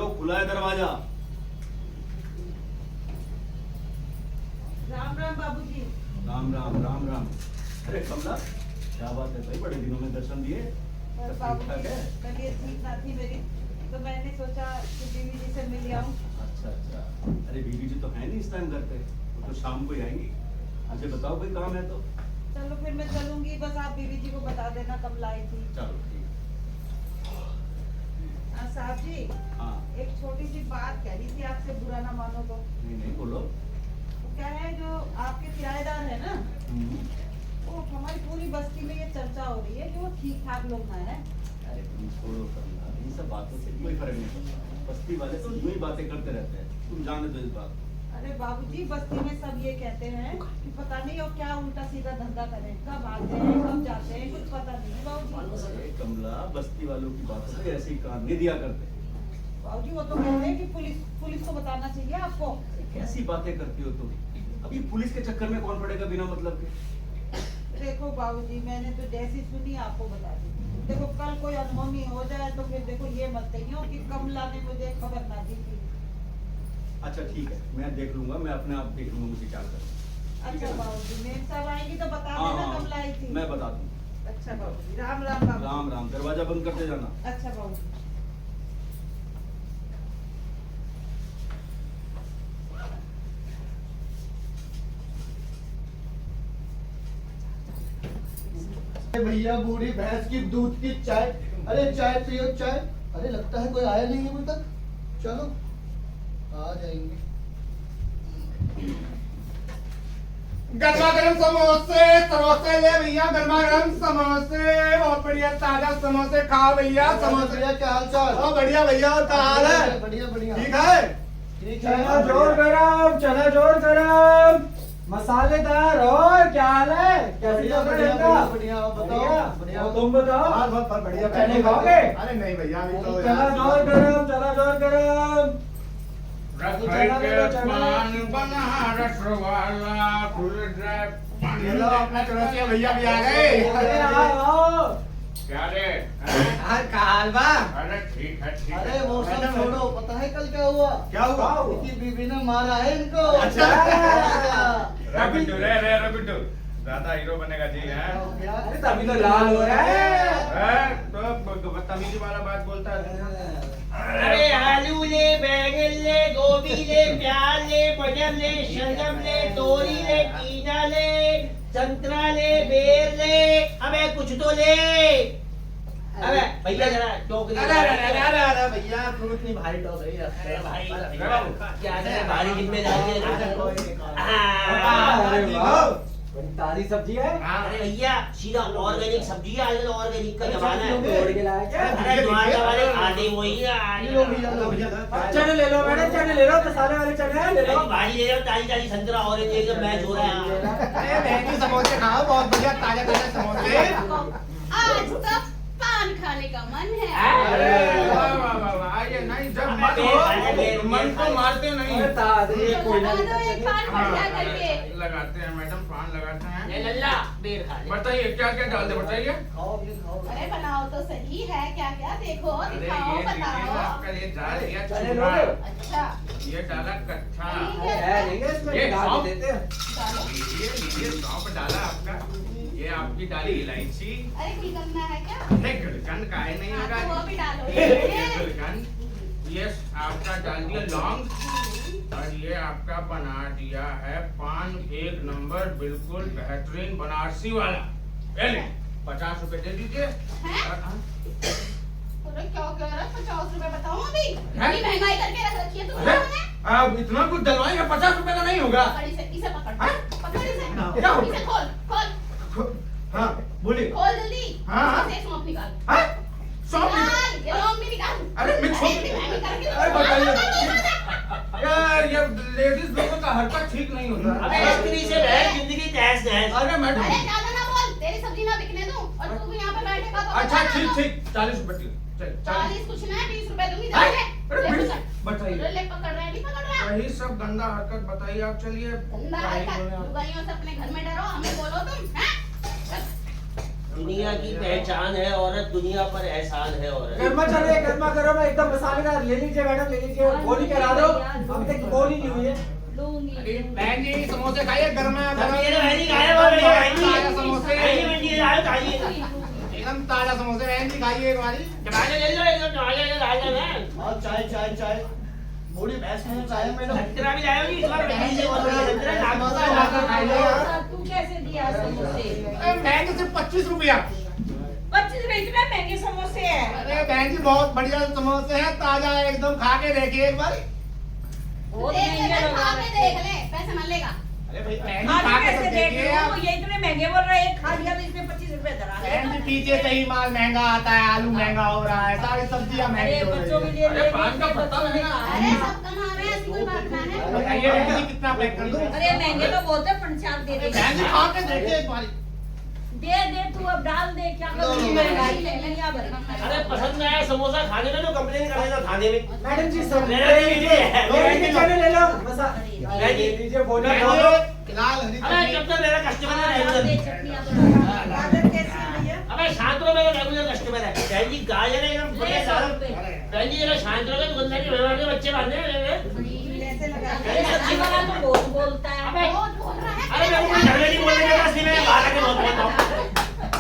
लो, खुला है दरवाजा। राम राम बाबूजी। राम राम राम राम। अरे कमला, क्या बात है भाई, बड़े दिनों में दर्शन दिए। और सब ठीक ठाक है? तबीयत ठीक ना थी मेरी, तो मैंने सोचा कि बीवी जी से मिल आऊं। अच्छा अच्छा। अरे बीवी जी तो है नहीं इस टाइम घर पे, वो तो शाम को ही आएंगी। मुझे बताओ कोई काम है तो। चलो फिर मैं चलूंगी, बस आप बीवी जी को बता देना कमला आई थी। चलो ठीक। साहब जी, हाँ। एक छोटी सी बात कह रही थी आपसे, बुरा ना मानो तो। नहीं नहीं बोलो। क्या है, जो आपके किराएदार है ना, हम्म। वो हमारी पूरी बस्ती में ये चर्चा हो रही है कि वो ठीक ठाक लोग ना है। अरे तुम छोड़ो कमला, इन सब बातों से कोई फर्क नहीं पड़ता। बस्ती वाले तो यूं ही बातें करते रहते हैं, तुम जाने दो इस बात को। अरे बाबूजी, बस्ती में सब ये कहते हैं कि पता नहीं और क्या उल्टा सीधा धंधा करें, कब आते हैं कब जाते हैं, कुछ पता नहीं है बाबूजी। अरे कमला, बस्ती वालों की बातों से ऐसे ही कान नहीं दिया करते। बाबूजी वो तो कहते हैं कि पुलिस को बताना चाहिए आपको। कैसी बातें करती हो तुम? अभी पुलिस के चक्कर में कौन पड़ेगा बिना मतलब के? देखो बाबूजी, मैंने तो जैसी सुनी आपको बता दी। देखो कल कोई अनहोनी हो जाए तो फिर देखो ये मत कहियो कि कमला ने मुझे खबर ना दी थी। अच्छा ठीक है, मैं देख लूंगा, मैं अपने आप देख लूंगा मुझे क्या करना। अच्छा बाबूजी, मेरे साहब आएंगी तो बता देना कमला आई थी। मैं बता दूंगा। अच्छा बाबूजी, राम राम बाबू। राम राम। दरवाजा बंद करते जाना। अच्छा बाबूजी। भैया बूढ़ी भैंस की दूध की चाय। अरे चाय पियो चाय। अरे लगता है कोई आया नहीं है अभी तक। चलो आ जाएंगे। गरमा गरम समोसे समोसे ले भैया, गरमा गरम समोसे, बहुत बढ़िया ताजा समोसे खाओ भैया। समोसे भैया क्या हाल चाल? बहुत बढ़िया भैया, और क्या हाल है? बढ़िया बढ़िया। ठीक है? ठीक चना जोर गरम, चना जोर गरम, मसालेदार। और क्या हाल है? कैसे बढ़िया चल रहा बढ़िया है इनका? बढ़िया। बताओ बढ़िया। बढ़िया। और तुम बताओ। बहुत बढ़िया। चने खाओगे? अरे नहीं भैया, अभी तो चना जोर गरम, चना जोर गरम। पान बनारस वाला फुल ड्राई पान। ये लो अपना चौरसिया भैया भी आ गए। अरे आओ। क्या रे? कालवा। अरे ठीक है ठीक है। अरे वो सब छोड़ो, पता है कल क्या हुआ? क्या हुआ? इनकी बीवी ने मारा है इनको। अच्छा। रबिटू रे रबिटू, ज्यादा हीरो बनेगा जी है? अरे तभी तो लाल हो रहा है। तो बदतमीजी वाला बात बोलता है। अरे आलू ले, बैंगन ले, गोभी ले, प्याज ले, मटर ले, शलजम ले, तोरी ले, कीना ले, संतरा ले, बेर ले, अबे कुछ तो ले। अबे भैया जरा टोकरी। अरे भैया, फ्रूट नहीं भारी टोकरी रखते अरे हैं। भाई क्या है, भारी जिम्मेदारी है। अरे वाह, बड़ी ताजी सब्जी है। अरे भैया सीधा ऑर्गेनिक सब्जी है, आजकल ऑर्गेनिक का जमाना है। तोड़ के लाया क्या? अरे तुम्हारे वाले खाते वही है। लो भैया लो। चने ले लो मैडम, चने ले लो, मसाले वाले चने ले लो। भाजी ले जाओ, ताजी ताजी संतरा ऑरेंज एकदम मैच हो रहा है। अरे बहनी समोसे खाओ, बहुत बढ़िया ताजा ताजा समोसे। आज तो पान खाने का मन है। अरे वाह वाह वाह वाह, ये नहीं जब मन को मारते नहीं। अरे ताजी ये कोई ना। लगा दो एक पान बढ़िया करके। लगाते हैं मैडम, पान लगाते हैं। ले लल्ला बेर खा ले। बताइए क्या क्या डाल दे, बताइए। अरे बनाओ तो सही है, क्या क्या देखो अरे दिखाओ ये देखिए, बताओ। आपका ये डाल दिया चने चूड़ा, लोगे? अच्छा ये डाला कच्चा, है नहीं है इसमें, ये डाल सौंफ। देते हैं। डालो। ये सौंफ डाला आपका, ये आपकी डाली इलायची। अरे कुल करना है क्या? नहीं गुलकंद का है नहीं हाँ, होगा। तो वो भी डालो। ये गुलकंद, ये आपका डाल दिया लौंग, और ये आपका बना दिया है पान एक नंबर, बिल्कुल बेहतरीन बनारसी वाला। ये ले, 50 रुपए दे दीजिए। अरे क्या कह रहा है, 50 रुपए बताओ अभी। हैं? इतनी महंगाई करके रख रखी है तुम अरे, लोगों ने। आप इतना कुछ डलवाएंगे, 50 रुपए का नहीं होगा। पकड़ इसे पकड़। हाँ? पकड़ इसे। क्या हो? इसे खोल खोल हाँ बोलिए। खोल जल्दी। हाँ, हाँ। इसे सौंफ निकाल। हाँ? सौंफ निकाल। निकाल, ये लौंग भी निकाल। अरे मैं छोड़- इतनी महंगी करके अरे तुम- बताइए। यार ये लेडीज लोगों का हरकत ठीक नहीं होता। अबे स्त्री से बहन जिंदगी तहस नहस। अरे मैडम, अरे ज्यादा ना बोल, तेरी सब्जी ना बिकने दूं और तू भी यहाँ पे बैठेगा तो अच्छा बता ठीक ना। ठीक, 40 रुपए दियो। चल 40 कुछ ना है, 20 रुपए दूंगी। हाँ? ले, अरे ले बीस- पकड़। बताइए। ले पकड़ रहा है, नहीं पकड़ रहा। वही सब गंदा हरकत बताइए आप। चलिए गंदा क्या ही हरकत, बोले आप। लुगाइयों से अपने घर में डरो, हमें बोलो तुम, हैं? दुनिया की पहचान है औरत, दुनिया पर एहसान है औरत। गर्मा चले गर्मा गर्म एकदम मसालेदार ले लीजिए मैडम, ले लीजिए। गोली करा दो, अभी तक गोली नहीं हुई है। लूंगी। बहन जी समोसे खाइए गर्मा अब ये बहन जी खाए बहुत बढ़िया बहन जी। ताजा समोसे। खाइए बहन जी, आयो खाइए। एकदम ताजा समोसे बहन जी खाइए एक बारी। टमाटर ले लो, एकदम टमाटर ले लो ना। और चाय चाय चाय बूढ़ी भैंस में चाय मैडम। संतरा भी लाओ जी, इस बार बहन जी से बोल रहे हैं, संतरा नागपुर तू कैसे दिया समोसे? बहन जी सिर्फ 25 रुपया। 25 में इतने महंगे समोसे हैं। अरे बहन जी बहुत बढ़िया समोसे हैं, ताजा है एकदम, खा के देखिए एक बार। बहुत देख ले, महंगे खा लगा के रहे देख ले, पैसा न लेगा। अरे भाई बहन आज जी खा के कैसे तो देख देखिए रहे हो? आप। ये इतने महंगे बोल रहे हैं, खा लिया तो इसमें 25 रुपए धरा बहन जी पीछे से ही माल महंगा आता है, आलू महंगा हो रहा है, सारी सब्जियां महंगी अरे हो रही बच्चों के है। लिए अरे पान का पत्ता महंगा। अरे सब कमा रहे हैं, ऐसी कोई बात ना है। बताइए बहन जी कितना पैक कर दूं? अरे महंगे तो बहुत है, 50 दे दे। बहन जी खा के देखिए एक बारी। दे दे तू, अब डाल दे, क्या करूँगी? महंगाई ले लिया भर। अरे पसंद में आया समोसा खाने में तो कंप्लेन कर देना थाने में। मैडम जी सब ले लो जी, लीजिए। ले लो मसा ले जी। लीजिए बोला बहन जी, लाल हरी अबे चटनी। कब तक मेरा कस्टमर है डाल दे, रेगुलर? चटनियाँ तो डाल। गाजर कैसी है भैया? अबे शांत रहो, मेरा रेगुलर कस्टमर है। बहन जी गाजर एकदम बढ़िया ले 100 सारा। रुपए। बहन जी जरा शांत रहो, दुकानदार के व्यवहार के बच्चे बांधे हैं। कैसे लगा अरे सब्जी वाला तो बहुत बोलता है। अबे बहुत बोल रहा है। अरे मैं कोई झगड़े नहीं बोलने का, असली में बाहर आके बहुत बोलता हूँ।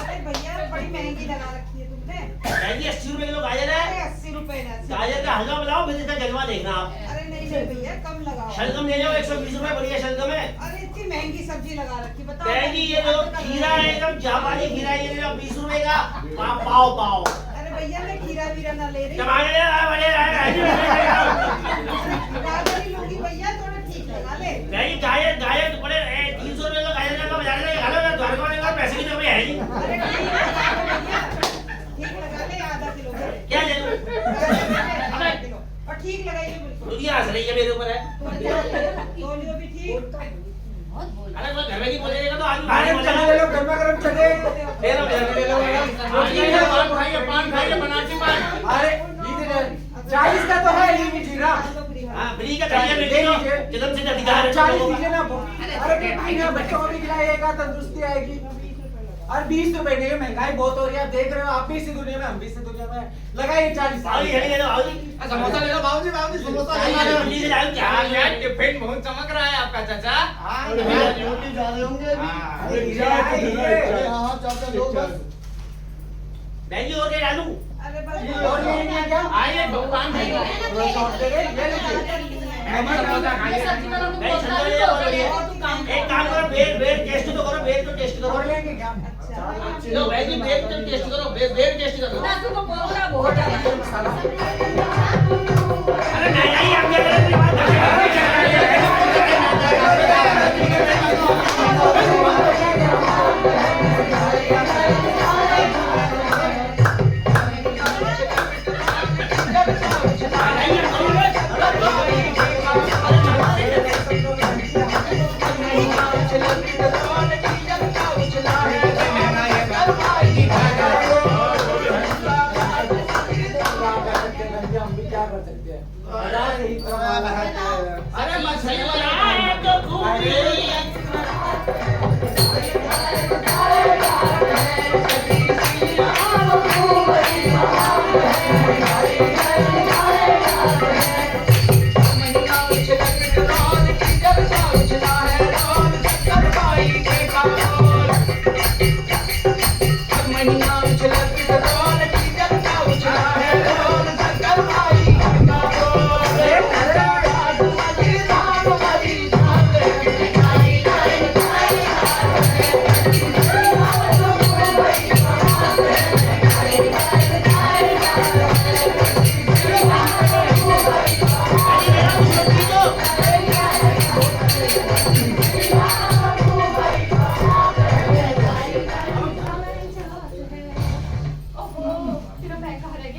अरे भैया बड़ी महंगी लगा रखी है तुमने। बहन जी 80 रुपए किलो गाजर है। अरे 80 रुपए ना। गाजर का हलवा बनाओ, फिर इसका जलवा देखना आप। अरे नहीं नहीं भैया कम लगाओ। शलगम ले जाओ, 120 रुपए बढ़िया शलगम है। अरे इतनी महंगी सब्जी लगा रखी, बताओ। बहन जी ये देखो खीरा है, एकदम जापानी खीरा है, ये लो 20 रुपए का पाव पाव। अरे भैया मैं खीरा वीरा ना ले रही। टमाटर ले आए, बड़े आए, बहन जी। गाजर ही लूंगी भैया, थोड़ा ठीक लगा ले। बहन जी गाजर तो बड़े 300 रुपए का गाजर का बाजार में खा लो ना, द्वारका वाले का पैसे की कमी है जी। अरे ठीक लगा ले भैया, ठीक लगा ले आधा किलो का। क्या ले लूं? आधा किलो और ठीक लगाइए बिल्कुल। दुनिया हंस रही है मेरे ऊपर है। तोलियो भी ठीक। बहुत बोल अरे कोई घर में नहीं बोलेगा तो आज मैडम चले ले लो गर्मा गर्म चले। ले लो ले लो मैडम। पान खाइए बनारसी पान। अरे लीजिए 40 का तो है, ले लीजिए ना। हाँ फ्री का खाइए बेटी को, जन्म से अधिकार है 40 दीजिए ना। अरे बेटी ने बच्चों को भी खिलाइएगा, तंदुरुस्ती आएगी। और 20 रुपए नहीं, महंगाई बहुत हो रही है, आप देख रहे हो। आप भी इसी दुनिया में, हम भी इसी दुनिया में। लगाइए 40। आओ जी ले लो, आओ जी। समोसा ले लो बाबूजी, बाबूजी समोसा ले चाहिए लो। मंडी से लाओ क्या है? टिफिन बहुत चमक रहा है आपका चाचा। हाँ ड्यूटी जा रहे होंगे अभी। अरे हाँ चाचा लो बस। बहन जी और क्या डालूं? अरे बस और ये नहीं क्या? आइए भगवान भाई। थोड़ा शॉर्ट दे दे, ये लीजिए। समोसा खाइए। सब्जी वाला तो नहीं, बोलता संतरा भी ले तो लो, है, ले। और तू काम कर। एक काम करो, बेर टेस्ट तो करो, बेर तो टेस्ट और करो। लेंगे क्या? अच्छा। लो बहन जी बेर तो टेस्ट करो, बेर टेस्ट करो। ना तू तो बोल रहा बहुत है। मसाला। अरे नहीं नहीं, हम क्या करें? हम भी क्या कर सकते हैं? अरे मछली तो खूब रही है।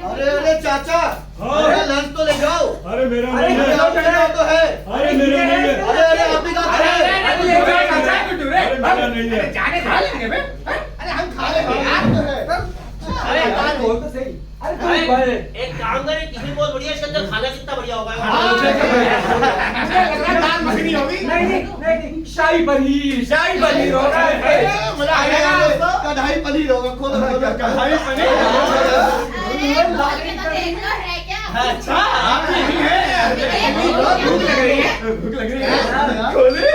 अरे अरे चाचा हाँ। अरे लंच तो ले जाओ। अरे मेरा अरे नहीं है। आपके यहाँ तो है। अरे मेरा नहीं है। अरे अरे आप ही का तो है। अरे मेरा नहीं है। जाने खा लेंगे बे। अरे हम खा लेंगे यार। आप तो है। अरे बात बोल तो सही। अरे तू अरे बोल। एक काम कर, टिफिन बहुत बढ़िया, इसके अंदर खाना कितना बढ़िया होगा। मुझे लग रहा है दाल मखनी होगी। नहीं नहीं नहीं नहीं, शाही पनीर हो रहा है। मजा आ गया। कढ़ाई पनीर होगा। खोलो खोलो कढ़ाई पनीर। तो देख लो है क्या? अच्छा आप नहीं है। भूख लग रही है। भूख लग रही है। खोले।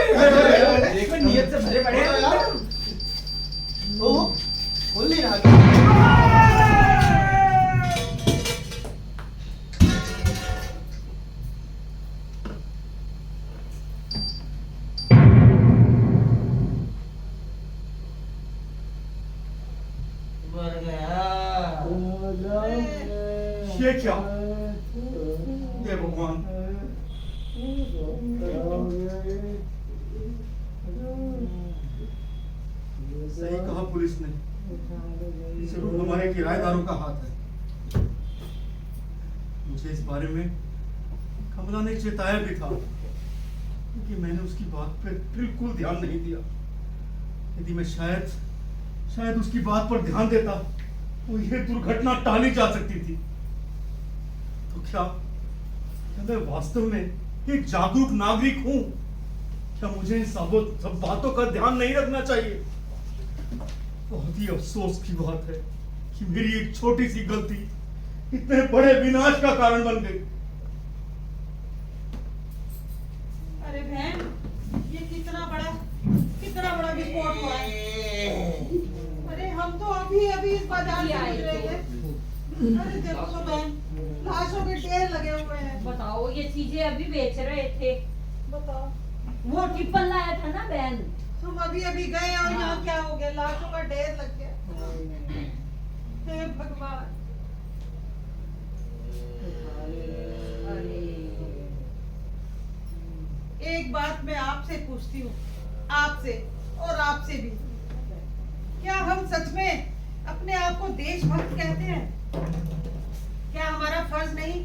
देखो नियत से भरे पड़े हैं। ओह खोल नहीं रहा। मर गया। ये क्या? ये भगवान, सही कहा पुलिस ने, जरूर हमारे किराएदारों का हाथ है। मुझे इस बारे में कमला ने चेताया भी था, क्योंकि मैंने उसकी बात पे बिल्कुल ध्यान नहीं दिया। यदि मैं शायद उसकी बात पर ध्यान देता तो यह दुर्घटना टाली जा सकती थी। तो क्या मैं वास्तव में एक जागरूक नागरिक हूं? क्या मुझे इन सब बातों का ध्यान नहीं रखना चाहिए? बहुत ही अफसोस की बात है कि मेरी एक छोटी सी गलती इतने बड़े विनाश का कारण बन गई। अरे बहन, ये कितना बड़ा विस्फोट हुआ है। अरे हम तो अभी इस बाजार से गुजरे थे। अरे देखो तो बहन, लाशों के ढेर लगे हुए हैं। बताओ, ये चीजें अभी बेच रहे थे। बताओ, वो टिप्पण लाया था ना बहन। हम अभी गए और यहाँ क्या हो गया? लाशों का ढेर लग गया। हे भगवान। एक बात मैं आपसे पूछती हूँ, आपसे और आपसे भी, क्या हम सच में अपने आप को देशभक्त कहते हैं? क्या हमारा फर्ज नहीं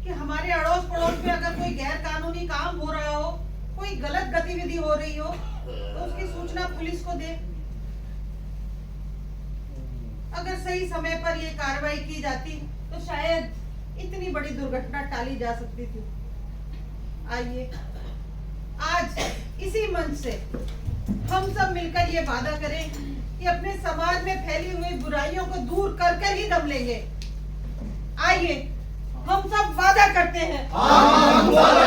कि हमारे अड़ोस पड़ोस में अगर कोई गैर कानूनी काम हो रहा हो, कोई गलत गतिविधि हो रही हो, तो उसकी सूचना पुलिस को दे। अगर सही समय पर ये कार्रवाई की जाती तो शायद इतनी बड़ी दुर्घटना टाली जा सकती थी। आइए आज इसी मंच से हम सब मिलकर ये वादा करें कि अपने समाज में फैली हुई बुराइयों को दूर कर कर ही दम लेंगे। आइए हम सब वादा करते हैं। हम वादा